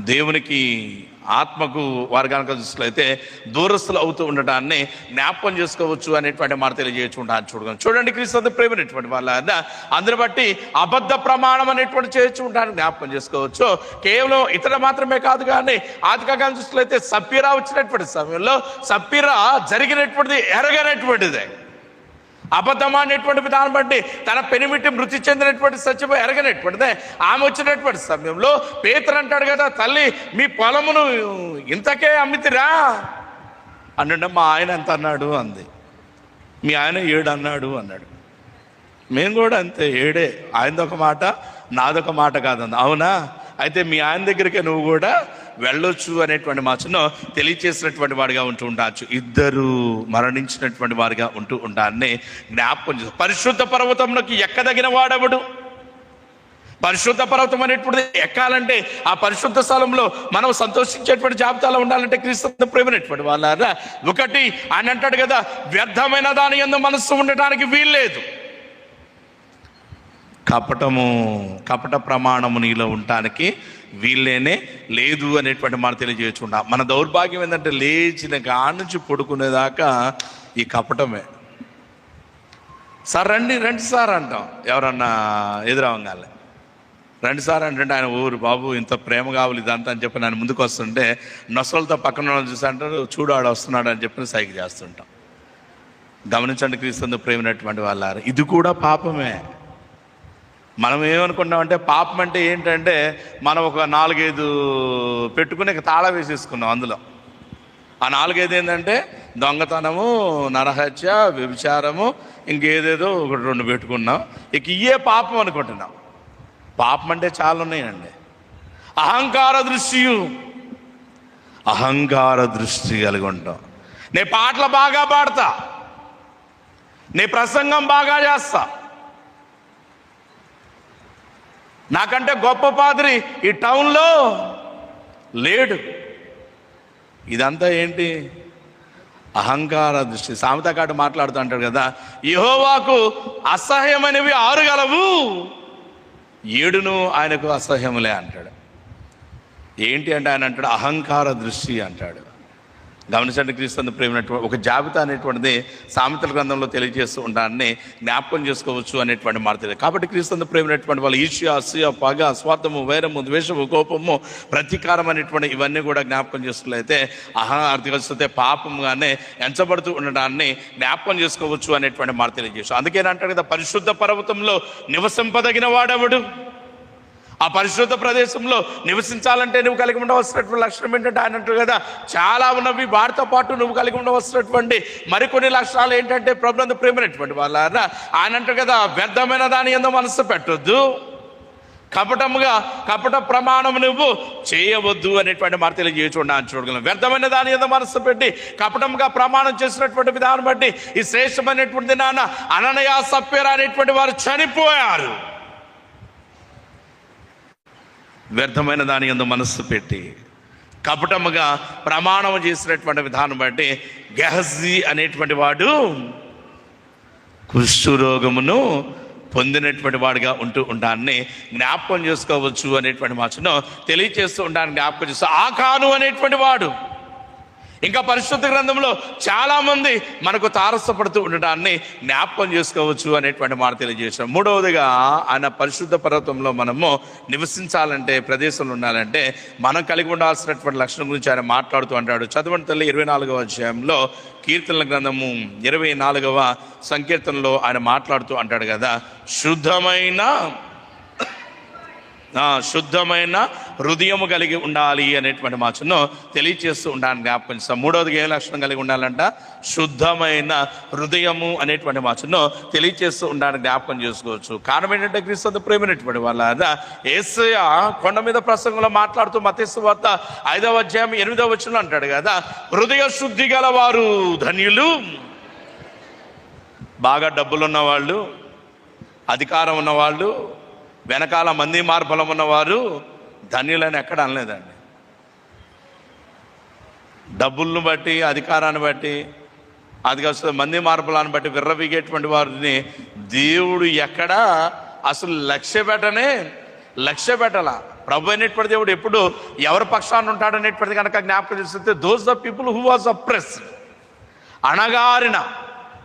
దేవునికి ఆత్మకు వారు కనుక చూసినట్లయితే దూరస్తులు అవుతూ ఉండటాన్ని జ్ఞాపకం చేసుకోవచ్చు అనేటువంటి మాట తెలియజేయచ్చు. చూడండి క్రీస్తు ప్రేమైనటువంటి వాళ్ళ అందరి బట్టి అబద్ధ ప్రమాణం అనేటువంటి చేయొచ్చు ఉంటాను జ్ఞాపకం చేసుకోవచ్చు. కేవలం ఇతర మాత్రమే కాదు, కానీ ఆదికాండం చూసినట్లయితే సప్పీరా వచ్చినటువంటి సమయంలో సప్పీరా జరిగినటువంటిది ఎరగనటువంటిదే, అబద్ధమైనటువంటి విధానం బట్టి తన పెనిమిటి మృతి చెందినటువంటి సత్యము ఎరగనటువంటిదే. ఆమె వచ్చినటువంటి సమయంలో పేతురు అంటాడు కదా, తల్లి మీ పొలమును ఇంతకే అమ్మితిరా అంటే, మా ఆయన ఎంత అన్నాడు అంది. మీ ఆయన 7 అన్నాడు. మేము కూడా అంతే 7, ఆయనదొక మాట నాదొక మాట కాదంది. అవునా, అయితే మీ ఆయన దగ్గరికే నువ్వు కూడా వెళ్ళొచ్చు అనేటువంటి మాటను తెలియచేసినటువంటి వాడిగా ఉంటూ ఉండవచ్చు. ఇద్దరు మరణించినటువంటి వారిగా ఉంటూ ఉండాలని జ్ఞాపకం చేస్తారు. పరిశుద్ధ పర్వతంలోకి ఎక్కదగిన వాడెవడు? పరిశుద్ధ పర్వతం అనేటువంటిది ఎక్కాలంటే, ఆ పరిశుద్ధ స్థలంలో మనం సంతోషించేటువంటి జాబితాలో ఉండాలంటే క్రీస్తు ప్రేమైనటువంటి వాళ్ళారా, ఒకటి ఆయన అంటాడు కదా, వ్యర్థమైన దాని యందు మనస్సు ఉండటానికి వీల్లేదు. కపట ప్రమాణము నీలో ఉండటానికి వీళ్ళేనే లేదు అనేటువంటి మాట తెలియజేయకుండా. మన దౌర్భాగ్యం ఏంటంటే లేచిన కాడ నుంచి పడుకునేదాకా ఈ కపటమే. సార్ రండి సార్ అంటాం, ఎవరన్నా ఎదురవగానే రండి సార్ అంటే ఆయన ఊరు బాబు ఇంత ప్రేమ కావాలి ఇదంతా అని చెప్పి నేను ముందుకు వస్తుంటే నొసలతో పక్కన చూసి అంటారు, చూడు ఆడ వస్తున్నాడు అని చెప్పి సైకి చేస్తుంటాం. గమనించండి క్రీస్తు ప్రేమైనటువంటి వాళ్ళారు, ఇది కూడా పాపమే. మనం ఏమనుకున్నామంటే పాపం అంటే ఏంటంటే, మనం ఒక 4-5 పెట్టుకుని తాళం వేసేసుకున్నాం. అందులో ఆ 4-5 ఏంటంటే దొంగతనము, నరహత్య, వ్యభిచారము, ఇంకేదేదో 1-2 పెట్టుకున్నాం. ఇక ఇయే పాపం అనుకుంటున్నాం. పాపం అంటే చాలా ఉన్నాయండి. అహంకార దృష్టి కలిగి ఉంటాం. నే పాటలు బాగా పాడతా, నే ప్రసంగం బాగా చేస్తా, నాకంటే గొప్ప పాద్రి ఈ టౌన్లో లేడు. ఇదంతా ఏంటి? అహంకార దృష్టి. సామెతకాడు మాట్లాడుతూ అంటాడు కదా, యెహోవాకు అసహ్యమైనవి 6 గలవు, 7 ఆయనకు అసహ్యములే అంటాడు. ఏంటి అంటే ఆయన అంటాడు అహంకార దృష్టి అంటాడు. గమనించండి క్రీస్తు ప్రేమైనటువంటి ఒక జాబితా అనేటువంటిది సామెతల గ్రంథంలో తెలియజేస్తూ ఉంటానని జ్ఞాపకం చేసుకోవచ్చు అనేటువంటి మాట తెలియదు. కాబట్టి క్రీస్తు ప్రేమైనటువంటి వాళ్ళు ఈర్ష్య, అసూయ, పగ, స్వార్థము, వైరము, ద్వేషము, కోపము, ప్రతీకారం అనేటువంటి ఇవన్నీ కూడా జ్ఞాపకం చేసుకున్నట్లయితే అర్థిస్తే పాపంగానే ఎంచబడుతూ ఉండడాన్ని జ్ఞాపకం చేసుకోవచ్చు అనేటువంటి మాట తెలియజేసు. అందుకేనంటాడు కదా, పరిశుద్ధ పర్వతంలో నివసింపదగిన వాడెవడు? ఆ పరిశుద్ధ ప్రదేశంలో నివసించాలంటే నువ్వు కలిగి ఉండవలసినటువంటి లక్షణం ఏంటంటే ఆయన అంటారు కదా, చాలా ఉన్నవి, వాటితో పాటు నువ్వు కలిగి ఉండవలసినటువంటి మరికొన్ని లక్షణాలు ఏంటంటే ప్రభునందు ప్రేమైనటువంటి వాళ్ళ ఆయన అంటారు కదా, వ్యర్థమైన దాని యందు మనస్సు పెట్టొద్దు, కపట ప్రమాణం నువ్వు చేయవద్దు అనేటువంటి మాట తెలియజేయచున్నాను. చూడగలను వ్యర్థమైన దాని మీద మనసు పెట్టి కపటంగా ప్రమాణం చేసినటువంటి విధానం బట్టి ఈ శ్రేష్టమైనటువంటి నాన్న అననయ సప్ఫీరా అనేటువంటి వారు చనిపోయారు. వ్యర్థమైన దాని యందు మనస్సు పెట్టి కపటముగా ప్రమాణం చేసినటువంటి విధానం బట్టి గెహజీ అనేటువంటి వాడు కుష్ఠరోగమును పొందినటువంటి వాడిగా ఉంటూ ఉంటాన్ని జ్ఞాపకం చేసుకోవచ్చు అనేటువంటి మాటను తెలియచేస్తూ ఉంటాను. జ్ఞాపకం చేస్తూ ఆకాను అనేటువంటి వాడు ఇంకా పరిశుద్ధ గ్రంథంలో చాలామంది మనకు తారసపడుతూ ఉండటాన్ని జ్ఞాపకం చేసుకోవచ్చు అనేటువంటి మాట తెలియజేసాం. మూడవదిగా ఆయన పరిశుద్ధ పర్వతంలో మనము నివసించాలంటే, ప్రదేశంలో ఉండాలంటే మనం కలిగి ఉండాల్సినటువంటి లక్షణం గురించి ఆయన మాట్లాడుతూ అంటాడు. చదవండి తల్లి 24వ అధ్యాయంలో కీర్తనల గ్రంథము 24వ సంకీర్తనలో ఆయన మాట్లాడుతూ అంటాడు కదా, శుద్ధమైన హృదయము కలిగి ఉండాలి అనేటువంటి మాటను తెలియచేస్తూ ఉండాలని జ్ఞాపకం చేస్తాం. మూడవదిగా ఏ లక్షణం కలిగి ఉండాలంట? శుద్ధమైన హృదయము అనేటువంటి మాటను తెలియచేస్తూ ఉండాలని జ్ఞాపకం చేసుకోవచ్చు. కారణం ఏంటంటే క్రీస్తు ప్రేమైనటువంటి వాళ్ళ యేసయ్య కొండ మీద ప్రసంగంలో మాట్లాడుతూ మత్తయి సువార్త 5వ అధ్యాయం 8వ వచనంలో అంటాడు కదా, హృదయ శుద్ధి గల వారు ధన్యులు. బాగా డబ్బులున్న వాళ్ళు, అధికారం ఉన్నవాళ్ళు, వెనకాల మంది మార్బలం ఉన్నవారు ధన్యులని ఎక్కడ అనలేదండి. డబ్బులను బట్టి, అధికారాన్ని బట్టి, అది కాస్త మంది మార్బలాన్ని బట్టి విర్రవీగేటువంటి వారిని దేవుడు ఎక్కడ అసలు లక్ష్య పెట్టాల. ప్రభు అయినటువంటి దేవుడు ఎప్పుడు ఎవరి పక్షాన్ని ఉంటాడనేటువంటిది కనుక జ్ఞాపకం చేస్తే, those the people who was oppressed, అణగారిన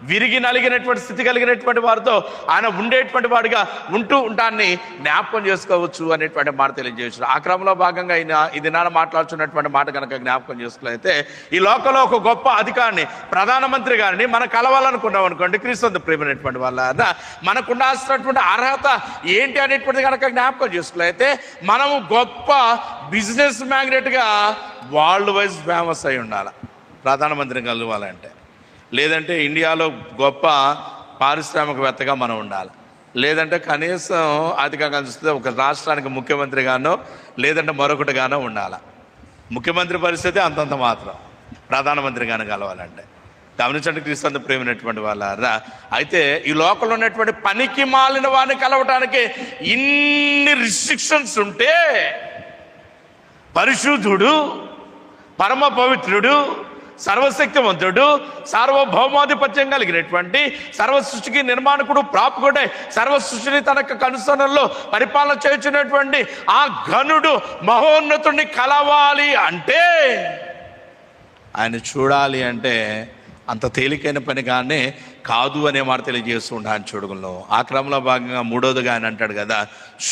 విరిగి నలిగినటువంటి స్థితి కలిగినటువంటి వారితో ఆయన ఉండేటువంటి వాడిగా ఉంటూ ఉంటాన్ని జ్ఞాపకం చేసుకోవచ్చు అనేటువంటి మాట తెలియజేయచ్చు. ఆ క్రమంలో భాగంగా ఇది నాన్న మాట్లాడుతున్నటువంటి మాట కనుక జ్ఞాపకం చేసుకున్నైతే, ఈ లోకంలో ఒక గొప్ప అధికారిని, ప్రధానమంత్రి గారిని మనం కలవాలనుకున్నాం అనుకోండి, క్రీస్తు ప్రేమైనటువంటి వాళ్ళ మనకు ఉండాల్సినటువంటి అర్హత ఏంటి అనేటువంటిది కనుక జ్ఞాపకం చేసుకున్నైతే, మనము గొప్ప బిజినెస్ మ్యాగ్నెట్గా వరల్డ్ వైజ్ ఫేమస్ అయి ఉండాలి ప్రధానమంత్రిని కలవాలంటే. లేదంటే ఇండియాలో గొప్ప పారిశ్రామికవేత్తగా మనం ఉండాలి. లేదంటే కనీసం అతిగా కనిపిస్తే ఒక రాష్ట్రానికి ముఖ్యమంత్రిగానో లేదంటే మరొకటిగానో ఉండాలి. ముఖ్యమంత్రి పరిస్థితి అంతంత మాత్రం, ప్రధానమంత్రిగానో కలవాలంటే. గమనించండి క్రీస్తు ప్రేమైనటువంటి వాళ్ళ. అయితే ఈ లోకంలో ఉన్నటువంటి పనికి మాలిన వారిని కలవటానికి ఇన్ని రిస్ట్రిక్షన్స్ ఉంటే, పరిశుద్ధుడు, పరమ పవిత్రుడు, సర్వశక్తివంతుడు, సార్వభౌమాధిపత్యం కలిగినటువంటి, సర్వ సృష్టికి నిర్మాణకుడు, ప్రాపకుడే, సర్వ సృష్టిని తన కనుసరణలో పరిపాలన చేయుచున్నటువంటి ఆ ఘనుడు, మహోన్నతుడిని కలవాలి అంటే, ఆయన చూడాలి అంటే అంత తేలికైన పని కానీ కాదు అనే మాట తెలియజేస్తూ ఉంటాను చూడగలను. ఆ క్రమంలో భాగంగా మూడవదిగా ఆయన అంటాడు కదా,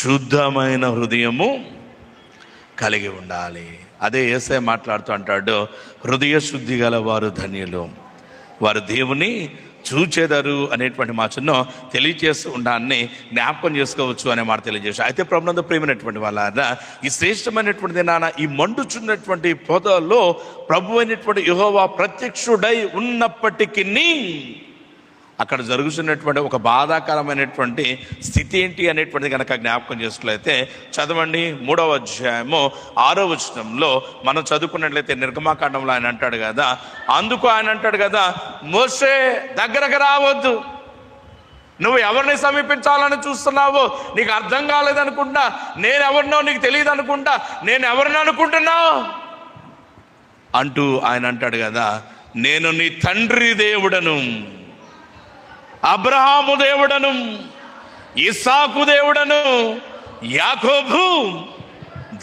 శుద్ధమైన హృదయము కలిగి ఉండాలి. అదే యేసయ్య మాట్లాడుతూ అంటాడు, హృదయ శుద్ధి గల వారు ధన్యులు, వారు దేవుని చూచెదరు అనేటువంటి మాటను తెలియచేస్తూ ఉండాలని జ్ఞాపకం చేసుకోవచ్చు అనే మాట తెలియజేసి. అయితే ప్రభునందు ప్రేమైనటువంటి వాళ్ళ, ఈ శ్రేష్టమైనటువంటి నాన్న ఈ మండుచున్నటువంటి పొదలో ప్రభు అయినటువంటి యెహోవా ప్రత్యక్షుడై ఉన్నప్పటికీ అక్కడ జరుగుతున్నటువంటి ఒక బాధాకరమైనటువంటి స్థితి ఏంటి అనేటువంటిది కనుక జ్ఞాపకం చేసుకున్నట్లయితే, చదవండి 3వ అధ్యాయము 6వ వచనంలో మనం చదువుకున్నట్లయితే, నిర్గమాకాండంలో ఆయన అంటాడు కదా, అందుకు ఆయన అంటాడు కదా, మోషే దగ్గరకు రావద్దు, నువ్వు ఎవరిని సమీపించాలని చూస్తున్నావో నీకు అర్థం కాలేదనుకుంటా, నేను ఎవరినో నీకు తెలియదు అనుకుంటా, నేను ఎవరిని అనుకుంటున్నావు అంటూ ఆయన అంటాడు కదా, నేను నీ తండ్రి దేవుడను, అబ్రహాము దేవుడను, ఇస్సాకు దేవుడను, యాకోబు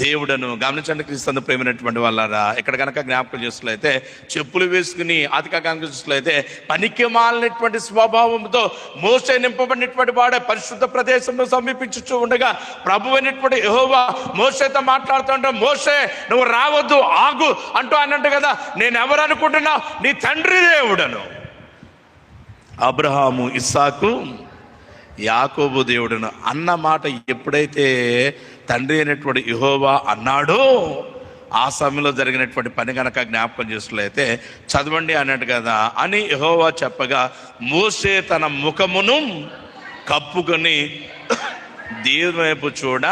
దేవుడను. గమనించండి క్రీస్తు ప్రేమైనటువంటి వాళ్ళారా, ఇక్కడ కనుక జ్ఞాపకం చేస్తున్నట్లయితే, చెప్పులు వేసుకుని అతిగా కనుక చూసినట్లయితే పనికి మాలినటువంటి స్వభావంతో మోసే నింపబడినటువంటి వాడే పరిశుద్ధ ప్రదేశంలో సమీపించుచూ ఉండగా ప్రభు అయినటువంటి యెహోవా మోసేతో మాట్లాడుతుంటే, మోసే నువ్వు రావద్దు, ఆగు అంటూ అన్నట్టు కదా, నేను ఎవరు అనుకుంటున్నావు, నీ తండ్రి దేవుడను, అబ్రహాము, ఇస్సాకు, యాకోబు దేవుడును అన్న మాట ఎప్పుడైతే తండ్రి అయినటువంటి యెహోవా అన్నాడో, ఆ సమయంలో జరిగినటువంటి పని కనుక జ్ఞాపకం చేసినట్లయితే, చదవండి అన్నట్టు కదా, అని యెహోవా చెప్పగా మోసే తన ముఖమును కప్పుకొని దేవుని వైపు చూడ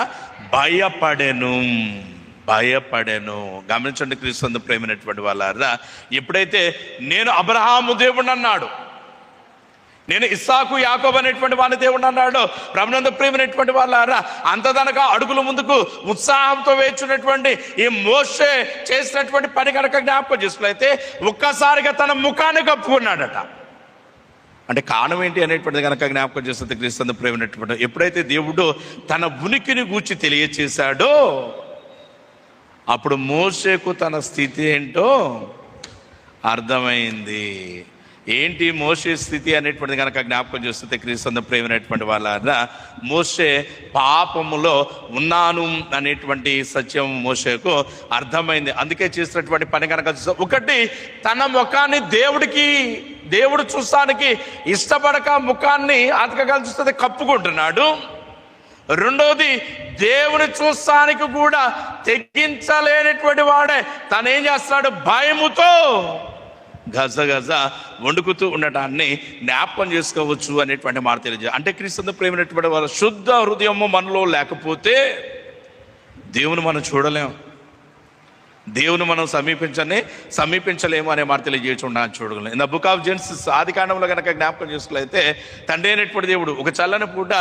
భయపడెను. గమనించండి క్రీస్తు ప్రేమైనటువంటి వాళ్ళారా, ఎప్పుడైతే నేను అబ్రహాము దేవుడు అన్నాడు, నేను ఇస్సాకు యాకోబు అనేటువంటి వాని దేవుడు అన్నాడు, ప్రభునందు ప్రేమైనటువంటి వాళ్ళారా, అంతదనగా అడుగులు ముందుకు ఉత్సాహంతో వేచున్నటువంటి ఈ మోషే చేసినటువంటి పని కనుక జ్ఞాపకం చేసుకున్నైతే ఒక్కసారిగా తన ముఖాన్ని కప్పుకున్నాడట. అంటే కారణం ఏంటి అనేటువంటిది కనుక జ్ఞాపకం చేస్తుంది క్రీస్తు ప్రేమైనటువంటి, ఎప్పుడైతే దేవుడు తన ఉనికిని గూర్చి తెలియచేశాడో అప్పుడు మోషేకు తన స్థితి ఏంటో అర్థమైంది. ఏంటి మోషే స్థితి అనేటువంటిది కనుక జ్ఞాపకం చేస్తుంది క్రీస్తు ప్రేమైనటువంటి వాళ్ళ, మోషే పాపములో ఉన్నాను అనేటువంటి సత్యం మోషేకు అర్థమైంది. అందుకే చేసినటువంటి పని కనుక ఒకటి, తన ముఖాన్ని దేవుడు చూస్తానికి ఇష్టపడక ముఖాన్ని అతకగలుస్తుంది కప్పుకుంటున్నాడు. రెండోది, దేవుని చూస్తానికి కూడా తెగించలేనటువంటి వాడే తనేం చేస్తున్నాడు, భయముతో గజ వణుకుతూ ఉండటాన్ని జ్ఞాపకం చేసుకోవచ్చు అనేటువంటి మాట తెలియజేయాలి. అంటే క్రీస్తు ప్రేమైనటువంటి వాళ్ళ శుద్ధ హృదయము మనలో లేకపోతే దేవుని మనం చూడలేము, దేవుని మనం సమీపించలేము అనే మాట తెలియజేయచున్నాను. చూడగలను. In the book of Genesis, ఆది కాండంలో కనుక జ్ఞాపకం చేసుకున్నైతే తండ్రి అయినటువంటి దేవుడు ఒక చల్లని పూట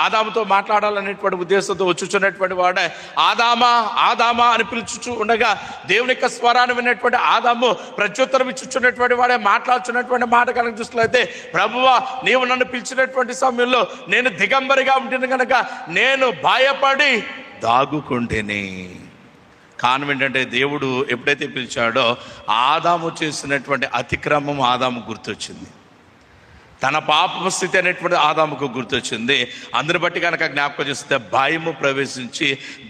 ఆదాముతో మాట్లాడాలనేటువంటి ఉద్దేశంతో వచ్చుచున్నటువంటి వాడే ఆదామా అని పిలుచుచు ఉండగా దేవుని యొక్క స్వరాన్ని విన్నటువంటి ఆదాము ప్రత్యుత్తరం ఇచ్చుచున్నటువంటి వాడే మాట్లాడుచున్నటువంటి మాట కనుక చూసుకున్నైతే, ప్రభువా నీవు నన్ను పిలిచినటువంటి సమయంలో నేను దిగంబరిగా ఉంటుంది కనుక నేను భయపడి దాగుకుంటేనే. కారణం ఏంటంటే దేవుడు ఎప్పుడైతే పిలిచాడో ఆదాము చేసినటువంటి అతిక్రమం ఆదాము గుర్తొచ్చింది, తన పాప స్థితి అనేటువంటి ఆదాముకు గుర్తొచ్చింది. అందరి బట్టి కనుక జ్ఞాపకం చేస్తే భయము ప్రవేశించి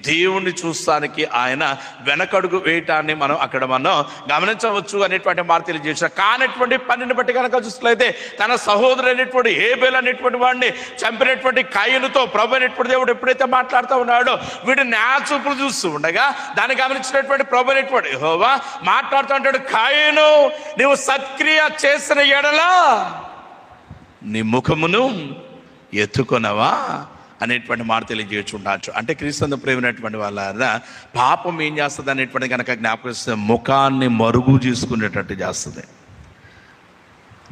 దేవుణ్ణి చూస్తానికి ఆయన వెనకడుగు వేయటాన్ని అక్కడ మనం గమనించవచ్చు అనేటువంటి మాట తెలియజేశారు. కానటువంటి పనిని బట్టి కనుక చూసినట్లయితే తన సహోదరు అయినటువంటి హేబెల్ అనేటువంటి వాడిని చంపినటువంటి కయీనుతో ప్రభు అనేటువంటి దేవుడు ఎప్పుడైతే మాట్లాడుతూ ఉన్నాడో వీడు న్యాయచూపులు చూస్తూ ఉండగా దాన్ని గమనించినటువంటి ప్రభు అనేటువంటి యెహోవా మాట్లాడుతూ ఉంటాడు, కయీను నీవు సత్క్రియ చేసిన ఎడలా నీ ముఖమును ఎత్తుకొనవా అనేటువంటి మాట తెలియజేయచుండొచ్చు. అంటే క్రీస్తు ప్రేమైనటువంటి వాళ్ళ పాపం ఏం చేస్తుంది అనేటువంటి కనుక జ్ఞాపకం ముఖాన్ని మరుగు చేసుకునేటట్టు చేస్తుంది.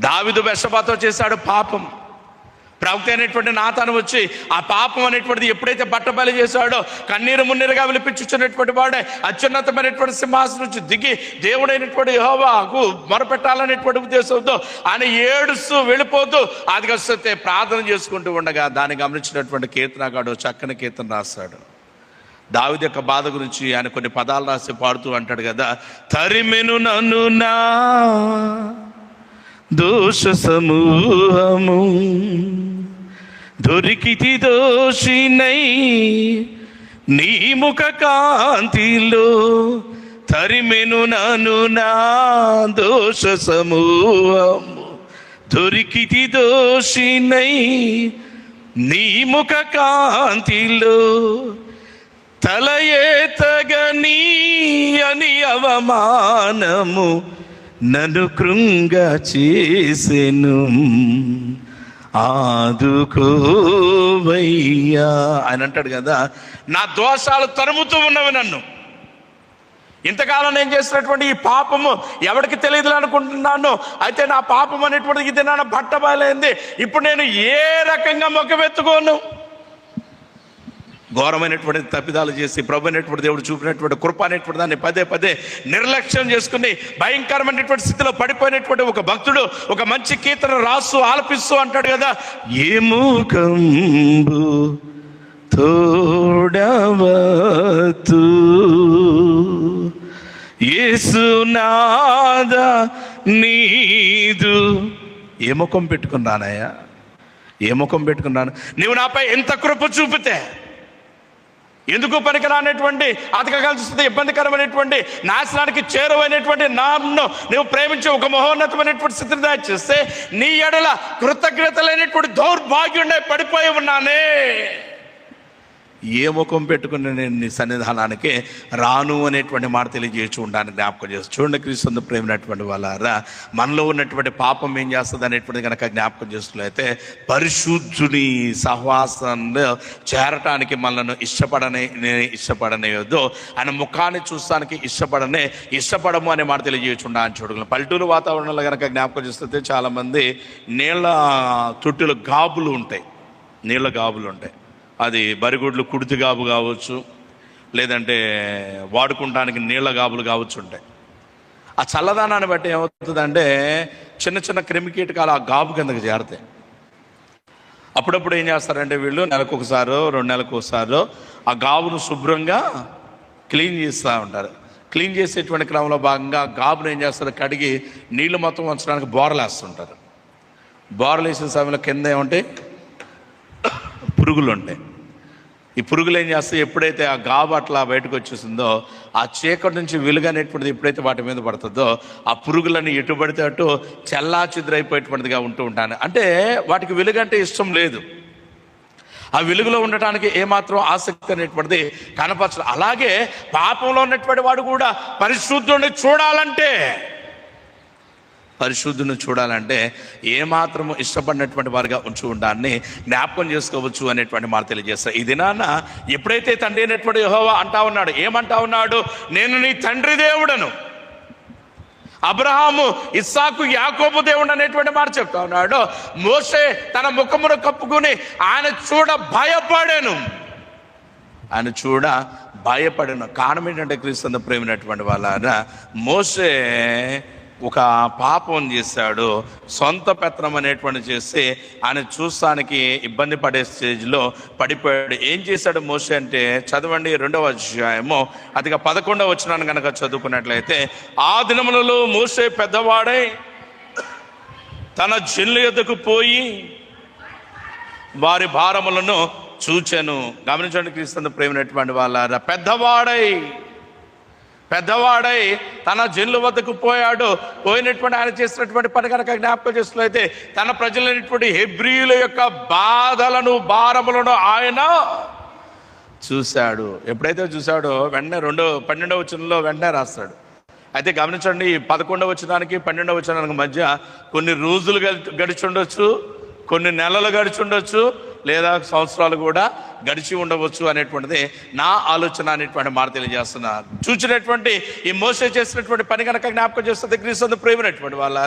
దావీదు బెత్షెబాతో చేశాడు పాపం. ప్రవక్త అయినటువంటి నాతాను వచ్చి ఆ పాపం అనేటువంటిది ఎప్పుడైతే బట్టబయలు చేశాడో కన్నీరు మున్నీరుగా విలిపించుచున్నటువంటి వాడే అత్యున్నతమైనటువంటి సింహాసనం నుంచి దిగి దేవుడైనటువంటి యెహోవాకు మొరపెట్టాలనేటువంటి ఉద్దేశంతో ఆయన ఏడుస్తూ వెళ్ళిపోతూ అది వస్తే ప్రార్థన చేసుకుంటూ ఉండగా దాన్ని గమనించినటువంటి కీర్తనగాడు చక్కని కీర్తన రాస్తాడు. దావీదు యొక్క బాధ గురించి ఆయన కొన్ని పదాలు రాసి పాడుతూ అంటాడు కదా, తరిమెను నన్ను నా దోష సమూహము దొరికితి దోషినై నీ ముఖ కాంతిలో, తరిమెను నన్ను నా దోష సమూహము దొరికితి దోషినై నీ ముఖ కాంతిలో, తల ఎత్తగని అని అవమానము నన్ను కృంగ చేసెను, ఆదుకోవయ్యా ఆయన అంటాడు కదా, నా దోషాలు తరుముతూ ఉన్నవి నన్ను. ఇంతకాలం నేను చేసినటువంటి ఈ పాపము ఎవరికి తెలియదు అనుకుంటున్నాను, అయితే నా పాపం అనేటువంటిది ఇది నా బట్టబయలైంది. ఇప్పుడు నేను ఏ రకంగా మొక్కవెత్తుకోను? ఘోరమైనటువంటి తప్పిదాలు చేసి ప్రభు అనేటువంటి దేవుడు చూపినటువంటి కృప అనేటువంటి దాన్ని పదే నిర్లక్ష్యం చేసుకుని భయంకరమైనటువంటి స్థితిలో పడిపోయినటువంటి ఒక భక్తుడు ఒక మంచి కీర్తన రాస్తూ ఆలపిస్తూ అంటాడు కదా, ఏముకంబు తోడవతు యేసునాద నీదు. ఏ ముఖం పెట్టుకున్నానయ్యా, ఏ ముఖం పెట్టుకున్నాను? నీవు నాపై ఎంత కృప చూపితే ఎందుకు పనికిరానటువంటి అతకగలుస్తుంది ఇబ్బందికరమైనటువంటి నాశనానికి చేరువైనటువంటి నన్ను నువ్వు ప్రేమించి ఒక మహోన్నతమైనటువంటి స్థితిని దయచేస్తే నీ ఎడల కృతజ్ఞత లేనటువంటి దౌర్భాగ్యుండే పడిపోయి ఉన్నానే. ఏ ముఖం పెట్టుకుని నేను నీ సన్నిధానానికి రాను అనేటువంటి మాట తెలియజేసి ఉండడానికి జ్ఞాపకం చేస్తాను. చూడండి క్రీస్తు ప్రేమైనటువంటి వాళ్ళారా, మనలో ఉన్నటువంటి పాపం ఏం చేస్తుంది అనేటువంటిది కనుక జ్ఞాపకం చేస్తున్నట్లయితే పరిశుద్ధుని సహవాసంలో చేరటానికి మనల్ని ఇష్టపడనేయొద్దు, ఆయన ముఖాన్ని చూస్తానికి ఇష్టపడము అనే మాట తెలియజేసి ఉండాలని చూడగలను. పల్లెటూరు వాతావరణంలో కనుక జ్ఞాపకం చేస్తే చాలామంది నీళ్ళ తొట్టిలో గాబులు ఉంటాయి, నీళ్ళ గాబులు ఉంటాయి. అది బరిగుడ్లు కుడితి గాబు కావచ్చు, లేదంటే వాడుకుంటానికి నీళ్ళ గాబులు కావచ్చు ఉంటాయి. ఆ చల్లదానాన్ని బట్టి ఏమవుతుందంటే చిన్న చిన్న క్రిమికీటకాలు ఆ గాబు కిందకి చేరతాయి. అప్పుడప్పుడు ఏం చేస్తారంటే వీళ్ళు నెలకు ఒకసారో 2 నెలలకు ఒకసారో ఆ గాబును శుభ్రంగా క్లీన్ చేస్తూ ఉంటారు. క్లీన్ చేసేటువంటి క్రమంలో భాగంగా గాబును ఏం చేస్తారు, కడిగి నీళ్లు మొత్తం ఉంచడానికి బోర్లు వేస్తుంటారు. బోర్లు వేసిన సమయంలో కింద ఏముంటాయి, పురుగులు ఉంటాయి. ఈ పురుగులు ఏం చేస్తాయి, ఎప్పుడైతే ఆ గాబు అట్లా బయటకు వచ్చేసిందో ఆ చీకటి నుంచి వెలుగు అనేటువంటిది ఎప్పుడైతే వాటి మీద పడుతుందో ఆ పురుగులన్నీ ఎటు పడితే అటు చెల్లా చెదురైపోయేటువంటిదిగా ఉంటూ ఉంటాను. అంటే వాటికి వెలుగు అంటే ఇష్టం లేదు, ఆ వెలుగులో ఉండటానికి ఏమాత్రం ఆసక్తి అనేటువంటిది కనపరచదు. అలాగే పాపంలో ఉన్నటువంటి వాడు కూడా పరిశుద్ధుడిని చూడాలంటే ఏమాత్రము ఇష్టపడినటువంటి వారిగా ఉంచు ఉండాలని జ్ఞాపకం చేసుకోవచ్చు అనేటువంటి మాట తెలియజేస్తారు. ఈ దినాన ఎప్పుడైతే తండ్రి అయినటువంటి యెహోవా అంటా ఉన్నాడు, ఏమంటా ఉన్నాడు, నేను నీ తండ్రి దేవుడను, అబ్రహాము ఇస్సాకు యాకోబు దేవుడు అనేటువంటి మాట చెప్తా ఉన్నాడు. మోషే తన ముఖమును కప్పుకుని ఆయన చూడ భయపడను. కారణం ఏంటంటే క్రీస్తు ప్రేమైనటువంటి వాళ్ళ మోషే ఒక పాపం చేశాడు, సొంత పెత్తనం అనేటువంటి చేసి ఆయన చూస్తానికి ఇబ్బంది పడే స్టేజ్లో పడిపోయాడు. ఏం చేశాడు మోషే అంటే, చదవండి 2వ అధ్యాయము అదిగా 11వ వచనాన్ని కనుక చదువుకున్నట్లయితే, ఆ దినములలో మోషే పెద్దవాడై తన జనుల యొద్దకు పోయి వారి భారములను చూచెను. గమనించండి క్రీస్తు ప్రేమైనటువంటి వాళ్ళ, పెద్దవాడై తన జనుల వద్దకు పోయినటువంటి ఆయన చేసినటువంటి పని కనుక జ్ఞాపకం చేసినట్లయితే తన ప్రజలైనటువంటి హెబ్రీయుల యొక్క బాధలను భారములను ఆయన చూశాడు. ఎప్పుడైతే చూశాడో వెంటనే 12వ వచనంలో వెంటనే రాస్తాడు. అయితే గమనించండి, 11వ వచనానికి 12వ వచనానికి మధ్య కొన్ని రోజులు గడిచి ఉండొచ్చు, కొన్ని నెలలు గడిచి ఉండొచ్చు, లేదా సంవత్సరాలు కూడా గడిచి ఉండవచ్చు అనేటువంటిది నా ఆలోచన అనేటువంటి మాట తెలియజేస్తున్నా. చూసినటువంటి ఈ మోసే చేసినటువంటి పని కనుక జ్ఞాపకం చేస్తుంది క్రీస్తు ప్రేమైనటువంటి వాళ్ళ,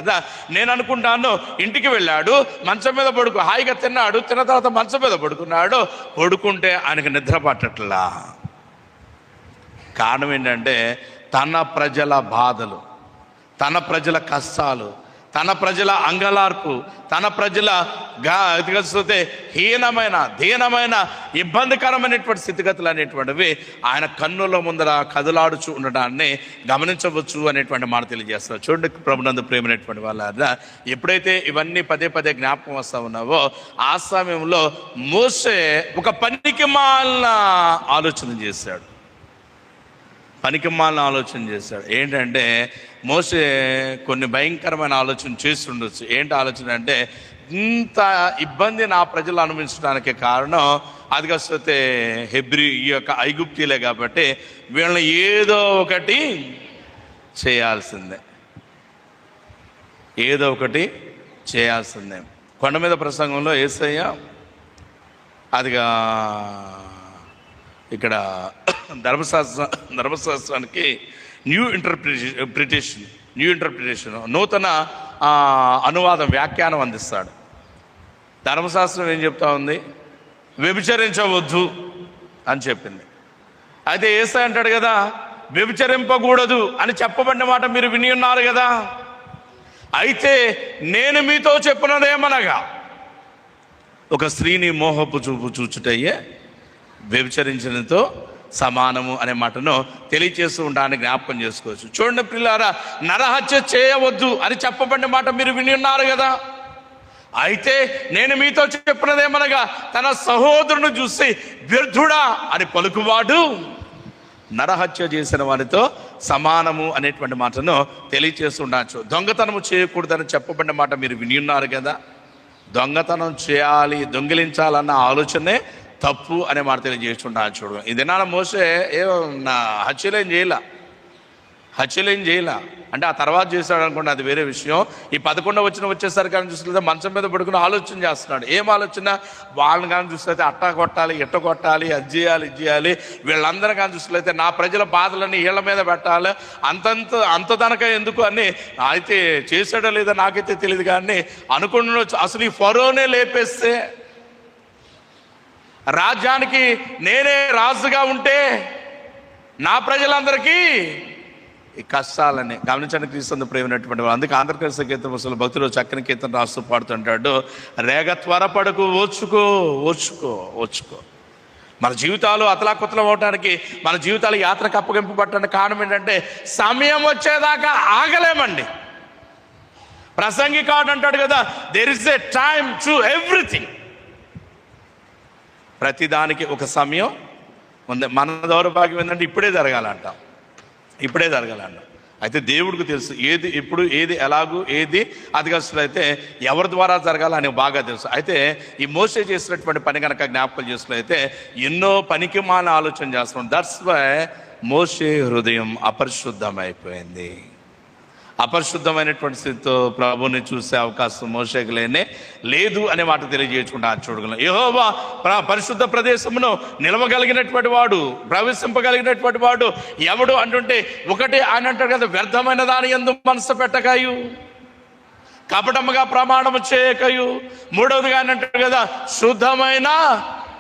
నేను అనుకుంటాను ఇంటికి వెళ్ళాడు, మంచం మీద హాయిగా తిన్నాడు, తిన్న తర్వాత మంచం మీద పడుకుంటే ఆయనకు నిద్ర పట్టట్లా. కారణం ఏంటంటే తన ప్రజల బాధలు, తన ప్రజల కష్టాలు, తన ప్రజల అంగలార్పు, తన ప్రజల దీనమైన ఇబ్బందికరమైనటువంటి స్థితిగతులు అనేటువంటివి ఆయన కన్నుల ముందర కదులాడుచు ఉండడాన్ని గమనించవచ్చు అనేటువంటి మాట తెలియజేస్తారు. చూడండి ప్రభునందు ప్రేమైనటువంటి వాళ్ళ, ఎప్పుడైతే ఇవన్నీ పదే జ్ఞాపకం వస్తూ ఉన్నావో ఆ సమయంలో మోషే ఒక పనికిమాలిన ఆలోచన చేశాడు. ఏంటంటే మోషే కొన్ని భయంకరమైన ఆలోచన చేస్తుండొచ్చు. ఏంటి ఆలోచన అంటే, ఇంత ఇబ్బంది నా ప్రజలు అనుభవించడానికి కారణం అది కాకపోతే హెబ్రీ ఈ యొక్క ఐగుప్తీలే కాబట్టి వీళ్ళని ఏదో ఒకటి చేయాల్సిందే. కొండ మీద ప్రసంగంలో యేసయ్య అదిగా ఇక్కడ ధర్మశాస్త్రానికి న్యూ ఇంటర్ప్రిటేషన్ నూతన అనువాదం, వ్యాఖ్యానం అందిస్తాడు. ధర్మశాస్త్రం ఏం చెప్తా ఉంది, వ్యభిచరించవద్దు అని చెప్పింది. అయితే యేసయ్య అంటాడు కదా, వ్యభిచరింపకూడదు అని చెప్పబడిన మాట మీరు విని ఉన్నారు కదా, అయితే నేను మీతో చెప్పినదేమనగా ఒక స్త్రీని మోహపు చూపు చూచుటయ్యే వ్యభిచరించినతో సమానము అనే మాటను తెలియచేస్తూ ఉండడానికి జ్ఞాపకం చేసుకోవచ్చు. చూడండి ప్రియులారా, నరహత్య చేయవద్దు అని చెప్పబడిన మాట మీరు విని ఉన్నారు కదా, అయితే నేను మీతో చెప్పినదేమనగా తన సహోదరుని చూసి వ్యర్థుడా అని పలుకువాడు నరహత్య చేసిన వారితో సమానము అనేటువంటి మాటను తెలియచేస్తుండొచ్చు. దొంగతనము చేయకూడదని చెప్పబడిన మాట మీరు విని ఉన్నారు కదా, దొంగతనం చేయాలి, దొంగిలించాలన్న ఆలోచనే తప్పు అనే మాట తెలియజేస్తుంటాను. చూడు, ఈ దినాన మోసే హత్యలేం చేయలా అంటే ఆ తర్వాత చేశాడు అనుకోండి, అది వేరే విషయం. ఈ 11వ వచ్చేసరికి కానీ చూస్తే మంచం మీద పడుకుని ఆలోచన చేస్తున్నాడు. ఏం ఆలోచన? వాళ్ళని కానీ చూస్తే అట్టా కొట్టాలి, ఎట్ట కొట్టాలి, అది చేయాలి. వీళ్ళందరూ కానీ చూస్తే నా ప్రజల బాధలని వీళ్ళ మీద పెట్టాలి, అంత దనక ఎందుకు అని. అయితే చేశాడో లేదో నాకైతే తెలియదు, కానీ అనుకున్న అసలు ఈ ఫరోనే లేపేస్తే, రాజ్యానికి నేనే రాజుగా ఉంటే నా ప్రజలందరికీ ఈ కష్టాలని గమనించడానికి క్రీస్తు ప్రేమైనటువంటి వాళ్ళు. అందుకే ఆంధ్రప్రదేశ్ కీర్తన పుస్తకంలో భక్తులు చక్కని కీర్తన రాస్తూ పాడుతుంటాడు, రేగ త్వరపడకు, ఓర్చుకో. మన జీవితాలు అతలాకుతలం అవడానికి, మన జీవితాలు యాత్రకు అప్పగింపబట్టడానికి కారణం ఏంటంటే సమయం వచ్చేదాకా ఆగలేమండి. ప్రసంగికుడు అంటాడు కదా, there is a time to everything. ప్రతిదానికి ఒక సమయం ఉంది. మన దౌర్భాగ్యం ఏంటంటే ఇప్పుడే జరగాలంట. అయితే దేవుడికి తెలుసు ఏది ఎప్పుడు, ఏది ఎలాగూ, ఏది అధిగస్తులైతే ఎవరి ద్వారా జరగాలని బాగా తెలుసు. అయితే ఈ మోసే చేసినటువంటి పని కనుక జ్ఞాపకం చేసుకున్నైతే ఎన్నో పనికి మాల ఆలోచన చేస్తున్నాం. దట్స్ వై మోసే హృదయం అపరిశుద్ధమైపోయింది. అపరిశుద్ధమైనటువంటి స్థితితో ప్రభుని చూసే అవకాశం మోషేకి లేదు అనే మాట తెలియజేసుకుంటా చూడగలం. యెహోవా పరిశుద్ధ ప్రదేశమును నిలవగలిగినటువంటి వాడు, ప్రవేశింపగలిగినటువంటి వాడు ఎవడు అంటుంటే, ఒకటి ఆయన అంటాడు కదా, వ్యర్థమైన దాని యందు మనసు పెట్టకయు, కపటముగా ప్రమాణము చేయకయు. మూడవదిగా ఆయన అంటాడు కదా, శుద్ధమైన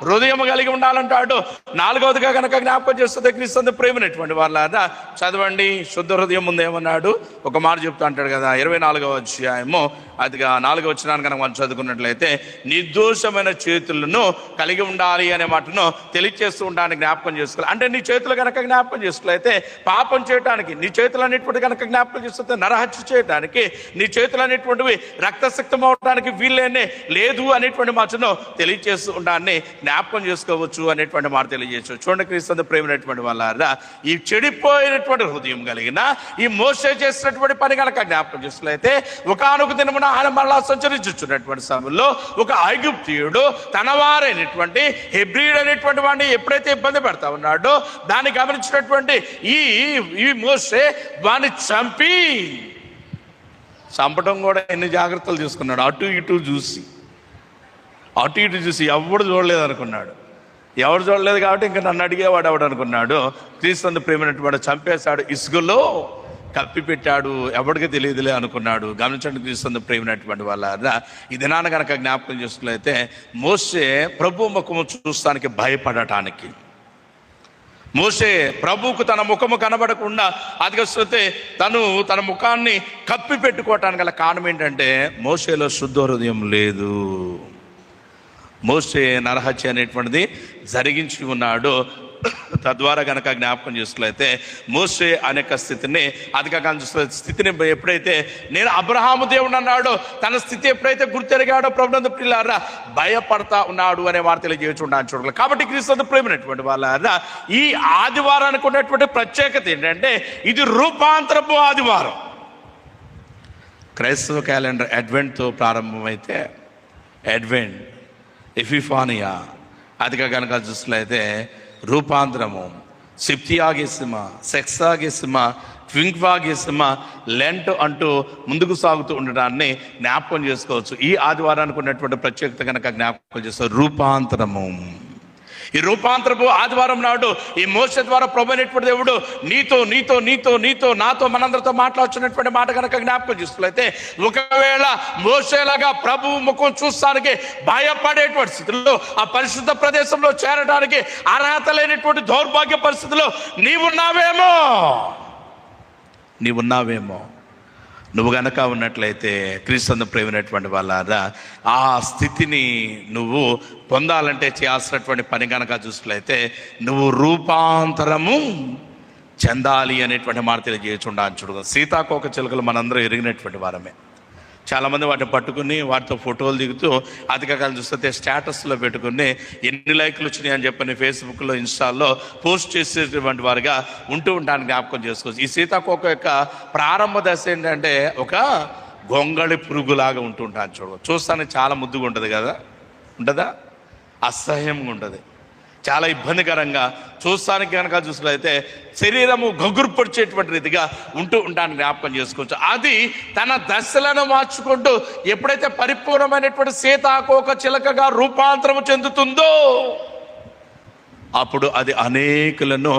హృదయం కలిగి ఉండాలంటాడు. 4వదిగా కనుక జ్ఞాపకం చేస్తుంది క్రీస్తు ప్రేమైనటువంటి వాళ్ళ చదవండి. శుద్ధ హృదయం ముందు ఏమన్నాడు ఒక మాట చెప్తా అంటాడు కదా, 24వ అధ్యాయము అదిగా 4వ వచనాన్ని కనుక మనం చదువుకున్నట్లయితే, నిర్దోషమైన చేతులను కలిగి ఉండాలి అనే మాటను తెలియచేస్తూ ఉండడానికి జ్ఞాపకం చేసుకోవాలి. అంటే నీ చేతులు కనుక జ్ఞాపకం చేసుకోలేతే పాపం చేయడానికి, నీ చేతులు అనేటువంటి కనుక జ్ఞాపకం చేస్తే నరహత్య చేయడానికి, నీ చేతులు అనేటువంటివి రక్తసిక్తం అవడానికి వీళ్ళేనే లేదు అనేటువంటి మాటను తెలియచేస్తూ ఉండాలని జ్ఞాపకం చేసుకోవచ్చు అనేటువంటి మాట తెలియజేయచ్చు. చూడండి క్రీస్తు ప్రేమైనటువంటి వాళ్ళ ఈ చెడిపోయినటువంటి హృదయం కలిగిన ఈ మోసే చేసినటువంటి పని కనుక జ్ఞాపకం చేసుకోలేతే, ఒకానొక దినమున ఆయన మళ్ళా సంచరించున్నటువంటి సమయంలో ఒక ఐగుప్తీయుడు తన వారైనటువంటి హెబ్రీయుడు అనేటువంటి వాడిని ఎప్పుడైతే ఇబ్బంది పెడతా ఉన్నాడో దాన్ని గమనించినటువంటి ఈ మోసే వాడిని చంపడం కూడా ఎన్ని జాగ్రత్తలు తీసుకున్నాడు. అటు ఇటు చూసి ఎవడు చూడలేదు అనుకున్నాడు. ఎవరు చూడలేదు కాబట్టి ఇంకా నన్ను అడిగేవాడు ఎవడు అనుకున్నాడు. క్రీస్తు ప్రేమైనటువంటి చంపేశాడు, ఇసుకలో కప్పి పెట్టాడు, ఎవరికి తెలియదులే అనుకున్నాడు. గమనించండి క్రీస్తు ప్రేమైనటువంటి వాళ్ళ ఈ దినాన్ని కనుక జ్ఞాపకం చేసుకున్నట్లయితే, మోసే ప్రభు ముఖము చూస్తానికి భయపడటానికి, మోసే ప్రభువుకు తన ముఖము కనబడకుండా అదిగొస్తే తన ముఖాన్ని కప్పి పెట్టుకోవటానికి గల కారణం ఏంటంటే మోసేలో శుద్ధ హృదయం లేదు. మోసే నరహత్య అనేటువంటిది జరిగించి ఉన్నాడు. తద్వారా కనుక జ్ఞాపకం చేసుకున్నట్లయితే మోసే అనేక స్థితిని స్థితిని ఎప్పుడైతే నేను అబ్రహాము దేవుడు అన్నాడో, తన స్థితి ఎప్పుడైతే గుర్తెరిగాడో ప్రభునందు ప్రియులారా భయపడతా ఉన్నాడు అనే వార్త తెలియజేయచుండాలని చూడాలి. కాబట్టి క్రీస్తు ప్రేమైనటువంటి వాళ్ళ ఈ ఆదివారానికి ఉన్నటువంటి ప్రత్యేకత ఏంటంటే ఇది రూపాంతరపు ఆదివారం. క్రైస్తవ క్యాలెండర్ అడ్వెంట్తో ప్రారంభమైతే అడ్వెంట్, ఎఫిఫానియా, అదిగా కనుక చూసినట్లయితే రూపాంతరము, సెప్తియాగేసిమ, సెక్సాగేసిమ, ట్వింక్వాగేసిమ, లెంట్ అంటూ ముందుకు సాగుతూ ఉండడాన్ని జ్ఞాపకం చేసుకోవచ్చు. ఈ ఆదివారానికి ఉన్నటువంటి ప్రత్యేకత కనుక జ్ఞాపకం చేస్తారు రూపాంతరము. ఈ రూపాంతరపు ఆదివారం నాడు ఈ మోసే ద్వారా ప్రభు అయినటువంటి దేవుడు నీతో నాతో మనందరితో మాట్లాడుతున్నటువంటి మాట కనుక జ్ఞాపకం చేసుకున్నట్లయితే, ఒకవేళ మోసేలాగా ప్రభు ముఖం చూస్తానికి భయపడేటువంటి స్థితిలో ఆ పరిశుద్ధ ప్రదేశంలో చేరడానికి అర్హత లేనటువంటి దౌర్భాగ్య పరిస్థితిలో నీవున్నావేమో. నువ్వు గనక ఉన్నట్లయితే క్రీస్తు ప్రేమైనటువంటి వాళ్ళ ఆ స్థితిని నువ్వు పొందాలంటే చేయాల్సినటువంటి పని కనుక చూసినట్లయితే నువ్వు రూపాంతరము చెందాలి అనేటువంటి మాట తెలియజేయచుండాలని చూడగా. సీతాకోక చిలుకలు మనందరూ ఎరిగినటువంటి వారమే. చాలామంది వాటిని పట్టుకుని వాటితో ఫోటోలు దిగుతూ అధికారులు చూస్తే స్టేటస్లో పెట్టుకుని ఎన్ని లైక్లు వచ్చినాయి అని చెప్పని ఫేస్బుక్లో, ఇన్స్టాల్లో పోస్ట్ చేసేటువంటి వారుగా ఉంటూ ఉండడానికి జ్ఞాపకం చేసుకోవచ్చు. ఈ సీతాకోక యొక్క ప్రారంభ దశ ఏంటంటే ఒక గొంగళి పురుగులాగా ఉంటుంటాను చూడవచ్చు. చూస్తానికి చాలా ముద్దుగా ఉంటుంది కదా, ఉంటుందా? అసహ్యంగా ఉంటుంది, చాలా ఇబ్బందికరంగా, చూస్తానికి కనుక చూసినట్లయితే శరీరము గగుర్పొడిచేటువంటి రీతిగా ఉంటానికి జ్ఞాపకం చేసుకోవచ్చు. అది తన దశలను మార్చుకుంటూ ఎప్పుడైతే పరిపూర్ణమైనటువంటి సీతాకోక చిలకగా రూపాంతరము చెందుతుందో అప్పుడు అది అనేకులను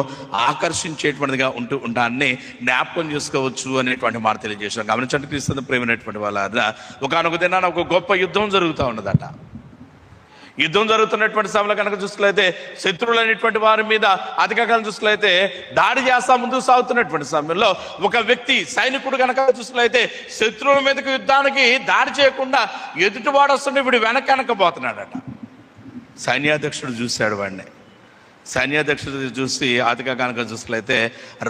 ఆకర్షించేటువంటిదిగా ఉంటాన్ని జ్ఞాపకం చేసుకోవచ్చు అనేటువంటి మాట తెలియజేశారు. గమనించండి క్రీస్తు ప్రేమైనటువంటి వాళ్ళ, ఒకనొక దినాన ఒక గొప్ప యుద్ధం జరుగుతూ ఉన్నదట. యుద్ధం జరుగుతున్నటువంటి సమయంలో కనుక చూసుకులైతే శత్రువులు అనేటువంటి వారి మీద అధికారులు చూసుకులైతే దాడి చేస్తా ముందుకు సాగుతున్నటువంటి సమయంలో ఒక వ్యక్తి సైనికుడు కనుక చూసుకులైతే శత్రువుల మీదకి యుద్ధానికి దాడి చేయకుండా ఎదుటివాడు వస్తుంటే వీడు వెనకనకపోతున్నాడట. సైన్యాధ్యక్షుడు చూశాడు వాడిని. సైన్యాధ్యక్షుడు చూసి అతిగా కనుక చూసుకులైతే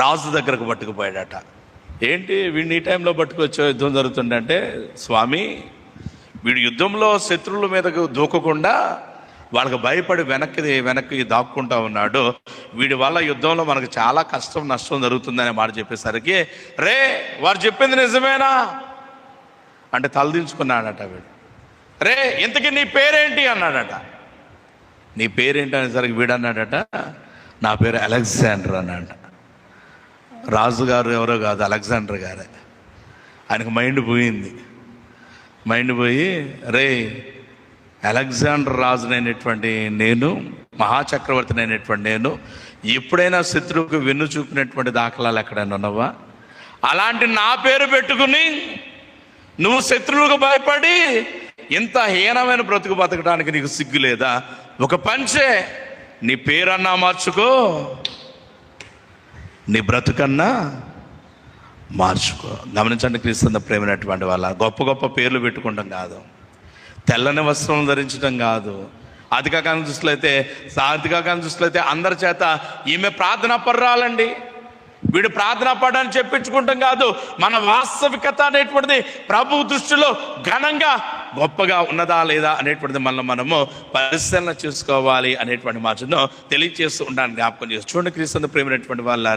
రాజు దగ్గరకు పట్టుకుపోయాడట. ఏంటి వీడిని ఈ టైంలో పట్టుకొచ్చో, యుద్ధం జరుగుతుందంటే, స్వామి వీడు యుద్ధంలో శత్రువుల మీదకు దూకకుండా వాళ్ళకి భయపడి వెనక్కి దాక్కుంటా ఉన్నాడు. వీడి వల్ల యుద్ధంలో మనకు చాలా కష్టం నష్టం జరుగుతుందనే మాట చెప్పేసరికి, రే వారు చెప్పింది నిజమేనా అంటే తలదించుకున్నాడట వీడు. రే ఇంతకీ నీ పేరేంటి అన్నాడట. నీ పేరేంటి అనేసరికి వీడు అన్నాడట, నా పేరు అలెగ్జాండర్ అన్నాడ. రాజుగారు ఎవరో కాదు, అలెగ్జాండర్ గారే. ఆయనకు మైండ్ పోయి, రే అలెగ్జాండర్ రాజునైనటువంటి నేను, మహాచక్రవర్తిని అయినటువంటి నేను ఎప్పుడైనా శత్రువుకు వెన్ను చూపినటువంటి దాఖలాలు ఎక్కడైనా ఉన్నవా? అలాంటి నా పేరు పెట్టుకుని నువ్వు శత్రువులకు భయపడి ఇంత హీనమైన బ్రతుకు బతకడానికి నీకు సిగ్గు లేదా? ఒక పంచే, నీ పేరన్నా మార్చుకో, నీ బ్రతుకన్నా మార్చుకో. గమనించండి క్రీస్తు ప్రేమైనటువంటి వాళ్ళ, గొప్ప గొప్ప పేర్లు పెట్టుకోవడం కాదు, తెల్లని వస్త్రం ధరించడం కాదు, అధిక కాలం చూసినట్లయితే అందరి చేత ఈమె ప్రార్థనా పర్రాలండి, వీడు ప్రార్థనా పడని చెప్పించుకుంటాం కాదు. మన వాస్తవికత అనేటువంటిది ప్రభు దృష్టిలో ఘనంగా గొప్పగా ఉన్నదా లేదా అనేటువంటిది మనము పరిశీలన చేసుకోవాలి అనేటువంటి మాటను తెలియజేస్తూ ఉంటాను, జ్ఞాపకం చేస్తూ. చూడండి క్రీస్తు ప్రేమైనటువంటి వాళ్ళ,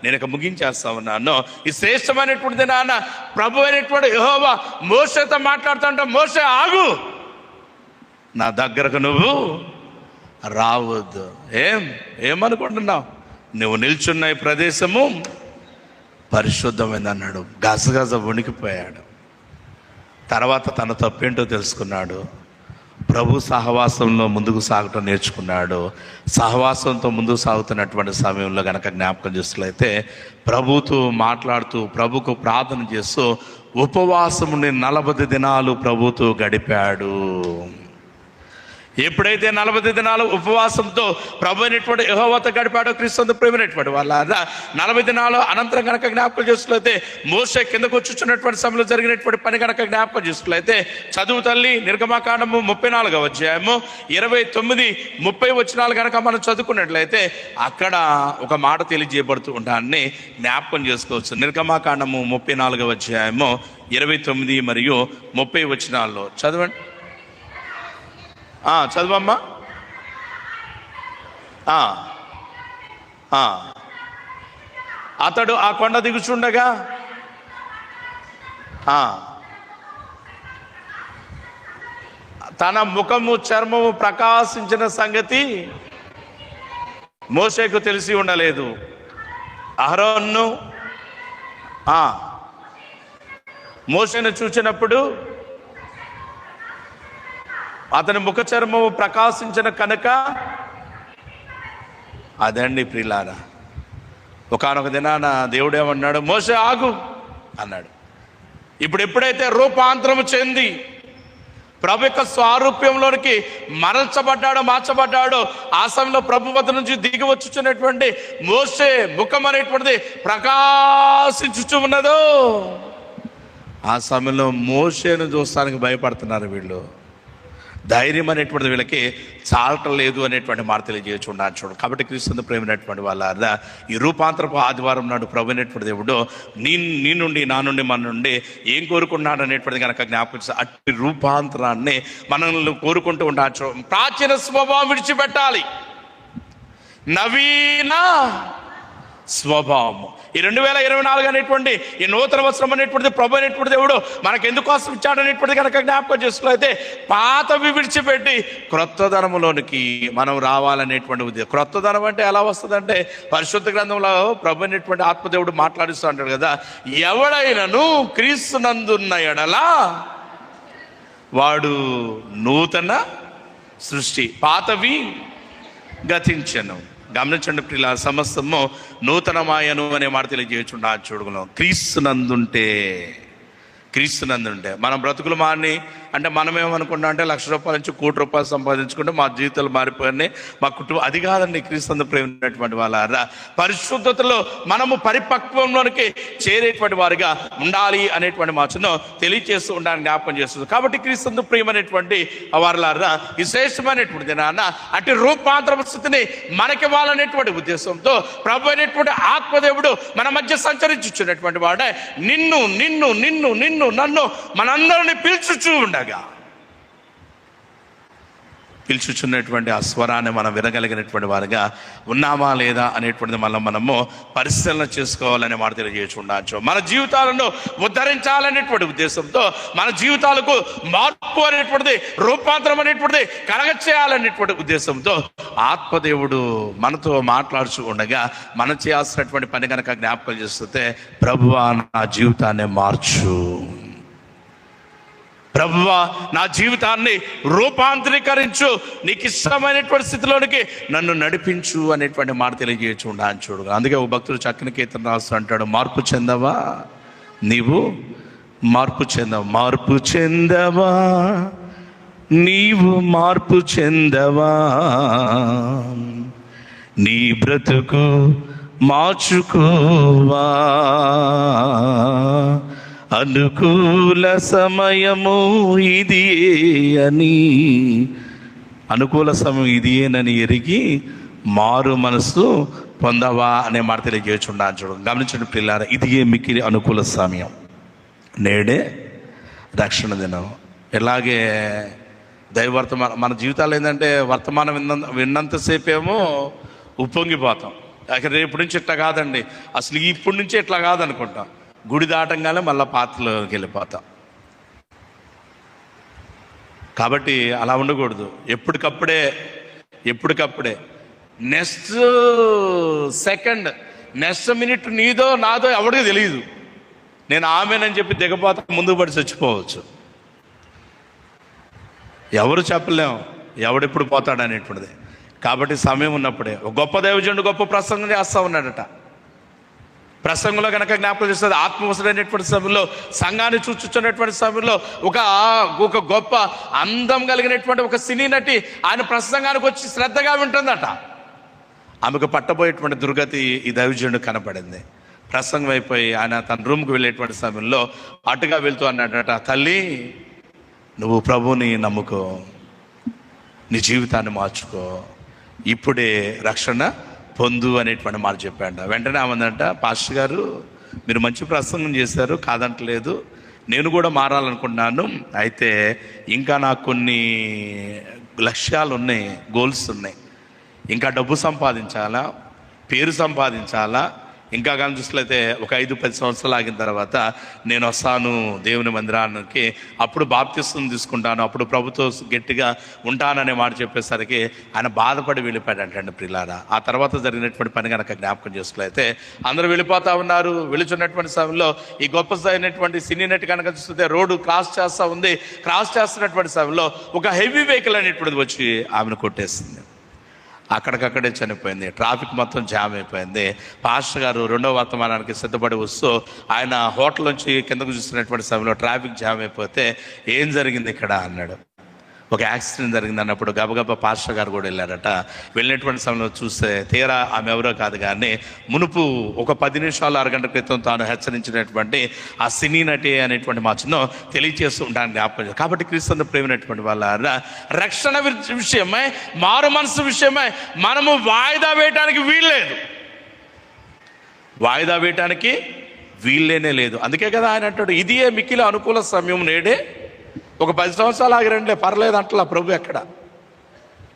నేను ఇక ముగించేస్తా ఉన్నాను. ఈ శ్రేష్టమైనటువంటిది నాన్న ప్రభు అయినటువంటి యెహోవా మోషేతో మాట్లాడుతుంటే, మోషే ఆగు, నా దగ్గరకు నువ్వు రావద్దు. ఏమనుకుంటున్నావు? నువ్వు నిల్చున్న ఈ ప్రదేశము పరిశుద్ధమైంది అన్నాడు. గజగజ వణికిపోయాడు. తర్వాత తన తప్పేంటో తెలుసుకున్నాడు. ప్రభు సహవాసంలో ముందుకు సాగటం నేర్చుకున్నాడు. సహవాసంతో ముందుకు సాగుతున్నటువంటి సమయంలో కనుక జ్ఞాపకం చేస్తున్నట్లయితే ప్రభుతో మాట్లాడుతూ ప్రభుకు ప్రార్థన చేస్తూ ఉపవాసముని 40 దినాలు ప్రభుతో గడిపాడు. ఎప్పుడైతే 40 దినాలు ఉపవాసంతో ప్రభు అయినటువంటి యెహోవాతో గడిపాడో క్రీస్తు ప్రేమైనటువంటి వాళ్ళ, 40 దినాలు అనంతరం కనుక జ్ఞాపకం చేసుకున్నట్లయితే మోషే కిందకు వచ్చుచున్నటువంటి సమయంలో జరిగినటువంటి పని కనుక జ్ఞాపకం చేసుకున్నట్లయితే చదువు తల్లి నిర్గమకాండము 34వ అధ్యాయము 29-30 వచనాలు కనుక మనం చదువుకున్నట్లయితే అక్కడ ఒక మాట తెలియజేయబడుతూ ఉంటాన్ని జ్ఞాపకం చేసుకోవచ్చు. నిర్గమకాండము 34వ అధ్యాయము 29 మరియు 30 వచనాల్లో చదవండి. చదువమ్మా. అతడు ఆ కొండ దిగుచుండగా తన ముఖము చర్మము ప్రకాశించిన సంగతి మోషేకు తెలిసి ఉండలేదు. అహరోను మోషేను చూచినప్పుడు అతని ముఖ చర్మము ప్రకాశించిన కనుక, అదండి ప్రియులారా, ఒకానొక దినాన దేవుడు ఏమన్నాడు, మోషే ఆగు అన్నాడు. ఇప్పుడు ఎప్పుడైతే రూపాంతరము చెంది ప్రభు యొక్క స్వారూప్యంలోనికి మార్చబడ్డాడో ఆ సమయంలో ప్రభు వద్ద నుంచి దిగి వచ్చుచున్నటువంటి మోషే ముఖం అనేటువంటిది ప్రకాశించుచు ఉన్నదో, ఆ సమయంలో మోషేను చూస్తానికి భయపడుతున్నారు వీళ్ళు. ధైర్యం అనేటువంటిది వీళ్ళకి చాలటం లేదు అనేటువంటి మాట తెలియజేయచున్నాను. చూడు కాబట్టి క్రీస్తు ప్రేమైనటువంటి వాళ్ళ, ఈ రూపాంతరపు ఆదివారం నాడు ప్రభు అయినటువంటి దేవుడు నీ నుండి నా నుండి మన నుండి ఏం కోరుకున్నాడు అనేటువంటిది కనుక జ్ఞాపకం, అట్టి రూపాంతరాన్ని మనల్ని కోరుకుంటూ ఉండొచ్చు. ప్రాచీన స్వభావం విడిచిపెట్టాలి, నవీన స్వభావము. ఈ 2024 అనేటువంటి ఈ నూతన వస్త్రం అనేటువంటిది ప్రభు అనేటువంటి దేవుడు మనకు ఎందుకోసం ఇచ్చాడనేటువంటిది కనుక జ్ఞాపకం చేసుకున్నైతే పాతవి విడిచిపెట్టి క్రొత్తదనములోనికి మనం రావాలనేటువంటి ఉద్దేశం. క్రొత్తదనం అంటే ఎలా వస్తుందంటే పరిశుద్ధ గ్రంథంలో ప్రభు అనేటువంటి ఆత్మదేవుడు మాట్లాడిస్తూ అంటాడు కదా, ఎవడైనను క్రీస్తునందున్న ఎడలా వాడు నూతన సృష్టి, పాతవి గతించెను. గమనించండి ప్రియుల, సమస్తము నూతనమాయను అనే మాట తెలియజేయచుండా చూడగలం. క్రీస్తునందుంటే మనం బ్రతుకులు మాని అంటే మనమేమనుకున్నాం అంటే ₹1,00,000 నుంచి ₹1,00,00,000 సంపాదించుకుంటే మా జీవితాలు మారిపోయినాయి, మా కుటుంబం. అది కాదండి క్రీస్తునందు ప్రేమైనటువంటి వాళ్ళారా. పరిశుద్ధతలో మనము పరిపక్వంలోనికి చేరేటువంటి వారిగా ఉండాలి అనేటువంటి మాటను తెలియజేస్తూ ఉండాలని జ్ఞాపకం చేస్తుంది. కాబట్టి క్రీస్తునందు ప్రియమైనటువంటి వారులారా, విశేషమైనటువంటి నాన్న అటు రూపాంతర స్థితిని మనకివ్వాలనేటువంటి ఉద్దేశంతో ప్రభు అయినటువంటి ఆత్మదేవుడు మన మధ్య సంచరించుచున్నటువంటి వాడే నిన్ను నిన్ను నిన్ను నిన్ను నన్ను మనందరిని పిలుచుచున్నటువంటి ఆ స్వరాన్ని మనం వినగలిగినటువంటి వారిగా ఉన్నామా లేదా అనేటువంటిది మనము పరిశీలన చేసుకోవాలనే మాట తెలియజేస్తుండొచ్చు. మన జీవితాలను ఉద్ధరించాలనేటువంటి ఉద్దేశంతో, మన జీవితాలకు మార్పు అనేటువంటిది, రూపాంతరం అనేటువంటిది కలగచేయాలనేటువంటి ఉద్దేశంతో ఆత్మదేవుడు మనతో మాట్లాడుచు ఉండగా మనం చేయాల్సినటువంటి పని కనుక జ్ఞాపకం చేస్తే, ప్రభువా నా జీవితాన్ని మార్చు, ప్రభువా నా జీవితాన్ని రూపాంతరీకరించు, నీకు ఇష్టమైనటువంటి స్థితిలోనికి నన్ను నడిపించు అనేటువంటి మాట తెలియజేయచ్చు ఉండాలని చూడు. అందుకే ఓ భక్తుడు చక్కని కీర్తన రాస్తూ అంటాడు, మార్పు చెందవా నీవు, మార్పు చెందవా నీవు, మార్పు చెందవా నీ బ్రతుకు మార్చుకోవా, అనుకూల సమయము ఇది అని, అనుకూల సమయం ఇదేనని ఎరిగి మారు మనసు పొందవా అనే మాట తెలియజేయచుండా చూడు. గమనించండి పిల్లారా, ఇది మిక్కిలి అనుకూల సమయం. నేడే రక్షణ దినం. ఎలాగే దైవవర్తమానం మన జీవితాలు ఏంటంటే, వర్తమానం విన్నంతసేపు ఏమో ఉప్పొంగిపోతాం. రేపు నుంచి ఇట్లా కాదండి, అసలు ఇప్పటి నుంచి ఇట్లా కాదనుకుంటాం. గుడి దాటంగానే మళ్ళీ పాత్రలోకి వెళ్ళిపోతాం. కాబట్టి అలా ఉండకూడదు. ఎప్పటికప్పుడే నెక్స్ట్ సెకండ్, నెక్స్ట్ మినిట్ నీదో నాదో ఎవరికి తెలియదు. నేను ఆమెనని చెప్పి దిగపోతా, ముందుకు పడి చచ్చిపోవచ్చు. ఎవరు చెప్పలేం ఎవడెప్పుడు పోతాడు అనేటువంటిది. కాబట్టి సమయం ఉన్నప్పుడే ఒక గొప్ప దైవజనుడు గొప్ప ప్రసంగం చేస్తూ ఉన్నాడట. ప్రసంగంలో కనుక జ్ఞాపకం చేస్తుంది, ఆత్మవసరైనటువంటి సమయంలో, సంఘాన్ని చూచుచున్నటువంటి సమయంలో ఒక గొప్ప అందం కలిగినటువంటి ఒక సినీ నటి ఆయన ప్రసంగానికి వచ్చి శ్రద్ధగా వింటుందట. ఆమెకు పట్టబోయేటువంటి దుర్గతి ఈ దైవజనుడు కనపడింది. ప్రసంగం అయిపోయి ఆయన తన రూమ్కి వెళ్ళేటువంటి సమయంలో అటుగా వెళ్తూ అన్నాడట, తల్లి నువ్వు ప్రభువుని నమ్ముకో, నీ జీవితాన్ని మార్చుకో, ఇప్పుడే రక్షణ పొందు అనేటువంటి మాట చెప్పాడ. వెంటనే ఆమందంట, పాస్టర్ గారు మీరు మంచి ప్రసంగం చేశారు, కాదంటలేదు, నేను కూడా మారాలనుకుంటున్నాను. అయితే ఇంకా నాకు కొన్ని లక్ష్యాలు ఉన్నాయి, గోల్స్ ఉన్నాయి. ఇంకా డబ్బు సంపాదించాలా, పేరు సంపాదించాలా. ఇంకా కానీ చూసినట్లయితే ఒక 5-10 సంవత్సరాలు ఆగిన తర్వాత నేను వస్తాను దేవుని మందిరానికి, అప్పుడు బాప్తిస్వం తీసుకుంటాను, అప్పుడు ప్రభుతో గట్టిగా ఉంటాననే మాట చెప్పేసరికి ఆయన బాధపడి వెళ్ళిపోయాడంటండి ప్రియులారా. ఆ తర్వాత జరిగినటువంటి పని కనుక జ్ఞాపకం చేసుకున్నట్లయితే అందరూ వెళ్ళిపోతూ ఉన్నారు. వెళుచున్నటువంటి సమయంలో ఈ గొప్ప అయినటువంటి సినీ నటి కనుక చూస్తే రోడ్డు క్రాస్ చేస్తూ ఉంది. క్రాస్ చేస్తున్నటువంటి సమయంలో ఒక హెవీ వెహికల్ అనేటువంటిది వచ్చి ఆమెను కొట్టేసింది. అక్కడికక్కడే చనిపోయింది. ట్రాఫిక్ మొత్తం జామ్ అయిపోయింది. పాస్టర్ గారు రెండవ వర్తమానానికి సిద్ధపడి వస్తూ ఆయన హోటల్ నుంచి కిందకు చూస్తున్నటువంటి సమయంలో ట్రాఫిక్ జామ్ అయిపోతే ఏం జరిగింది ఇక్కడ అన్నాడు. ఒక యాక్సిడెంట్ జరిగింది అన్నప్పుడు గబగబా పాస్టర్ గారు కూడా వెళ్ళారట. వెళ్ళినటువంటి సమయంలో చూస్తే తీరా ఆమె ఎవరో కాదు కానీ మునుపు ఒక 10 నిమిషాలు 1 గంట క్రితం తాను హెచ్చరించినటువంటి ఆ సినీ నటి అనేటువంటి మాటను తెలియజేస్తూ ఉంటాను జ్ఞాపకం. కాబట్టి క్రీస్తునందు ప్రేమైనటువంటి వాళ్ళ రక్షణ విషయమై, మారు మనసు విషయమై మనము వాయిదా వేయటానికి వీల్లేనే లేదు. అందుకే కదా ఆయన అంటాడు, ఇది మిక్కిలి అనుకూల సమయం, నేడే ఒక 10 సంవత్సరాలు ఆగిరండి పర్లేదు అంటలా ప్రభు. ఎక్కడ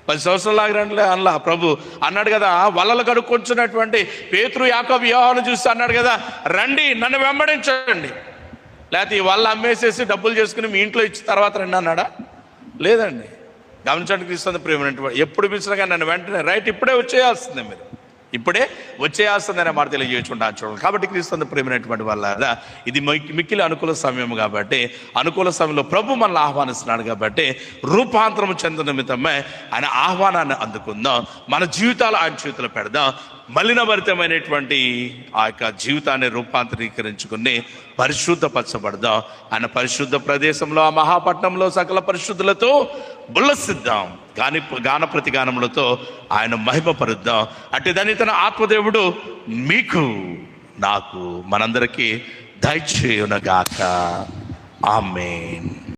10 సంవత్సరాలు ఆగిరంటే అలా ప్రభు అన్నాడు కదా, వలలు కడుక్కొంచున్నటువంటి పేతురు యాకోబు యోహాను చూసి అన్నాడు కదా, రండి నన్ను వెంబడించండి, లేకపోతే ఈ వల్ల అమ్మేసేసి డబ్బులు చేసుకుని మీ ఇంట్లో ఇచ్చిన తర్వాత రండి అన్నాడా? లేదండి. గమనించండి క్రీస్తు ప్రేమైనటువంటి, ఎప్పుడు పిలిచినా కానీ నన్ను వెంటనే రైట్ ఇప్పుడే వచ్చేయాల్సిందే, మీరు ఇప్పుడే వచ్చేయాల్సిందనే మాట తెలియజేసుకుంటాను చూడండి. కాబట్టి క్రీస్తు ప్రేమైనటువంటి వాళ్ళ ఇది మిక్కిలి అనుకూల సమయం కాబట్టి, అనుకూల సమయంలో ప్రభు మనల్ని ఆహ్వానిస్తున్నాడు కాబట్టి రూపాంతరం చెందిన నిమిత్తమే ఆయన ఆహ్వానాన్ని అందుకుందాం, మన జీవితాలు ఆయన చేతిలో పెడదాం. మలినభరితమైనటువంటి ఆ యొక్క జీవితాన్ని రూపాంతరీకరించుకుని పరిశుద్ధపరచబడదాం. ఆయన పరిశుద్ధ ప్రదేశంలో ఆ మహాపట్నంలో సకల పరిశుద్ధులతో ఉల్లసిద్దాం, గాన ప్రతిగానములతో ఆయన మహిమపరుద్దాం. అట్టి దాన్ని తన ఆత్మదేవుడు మీకు నాకు మనందరికీ దయచేయునగాక. ఆమేన్.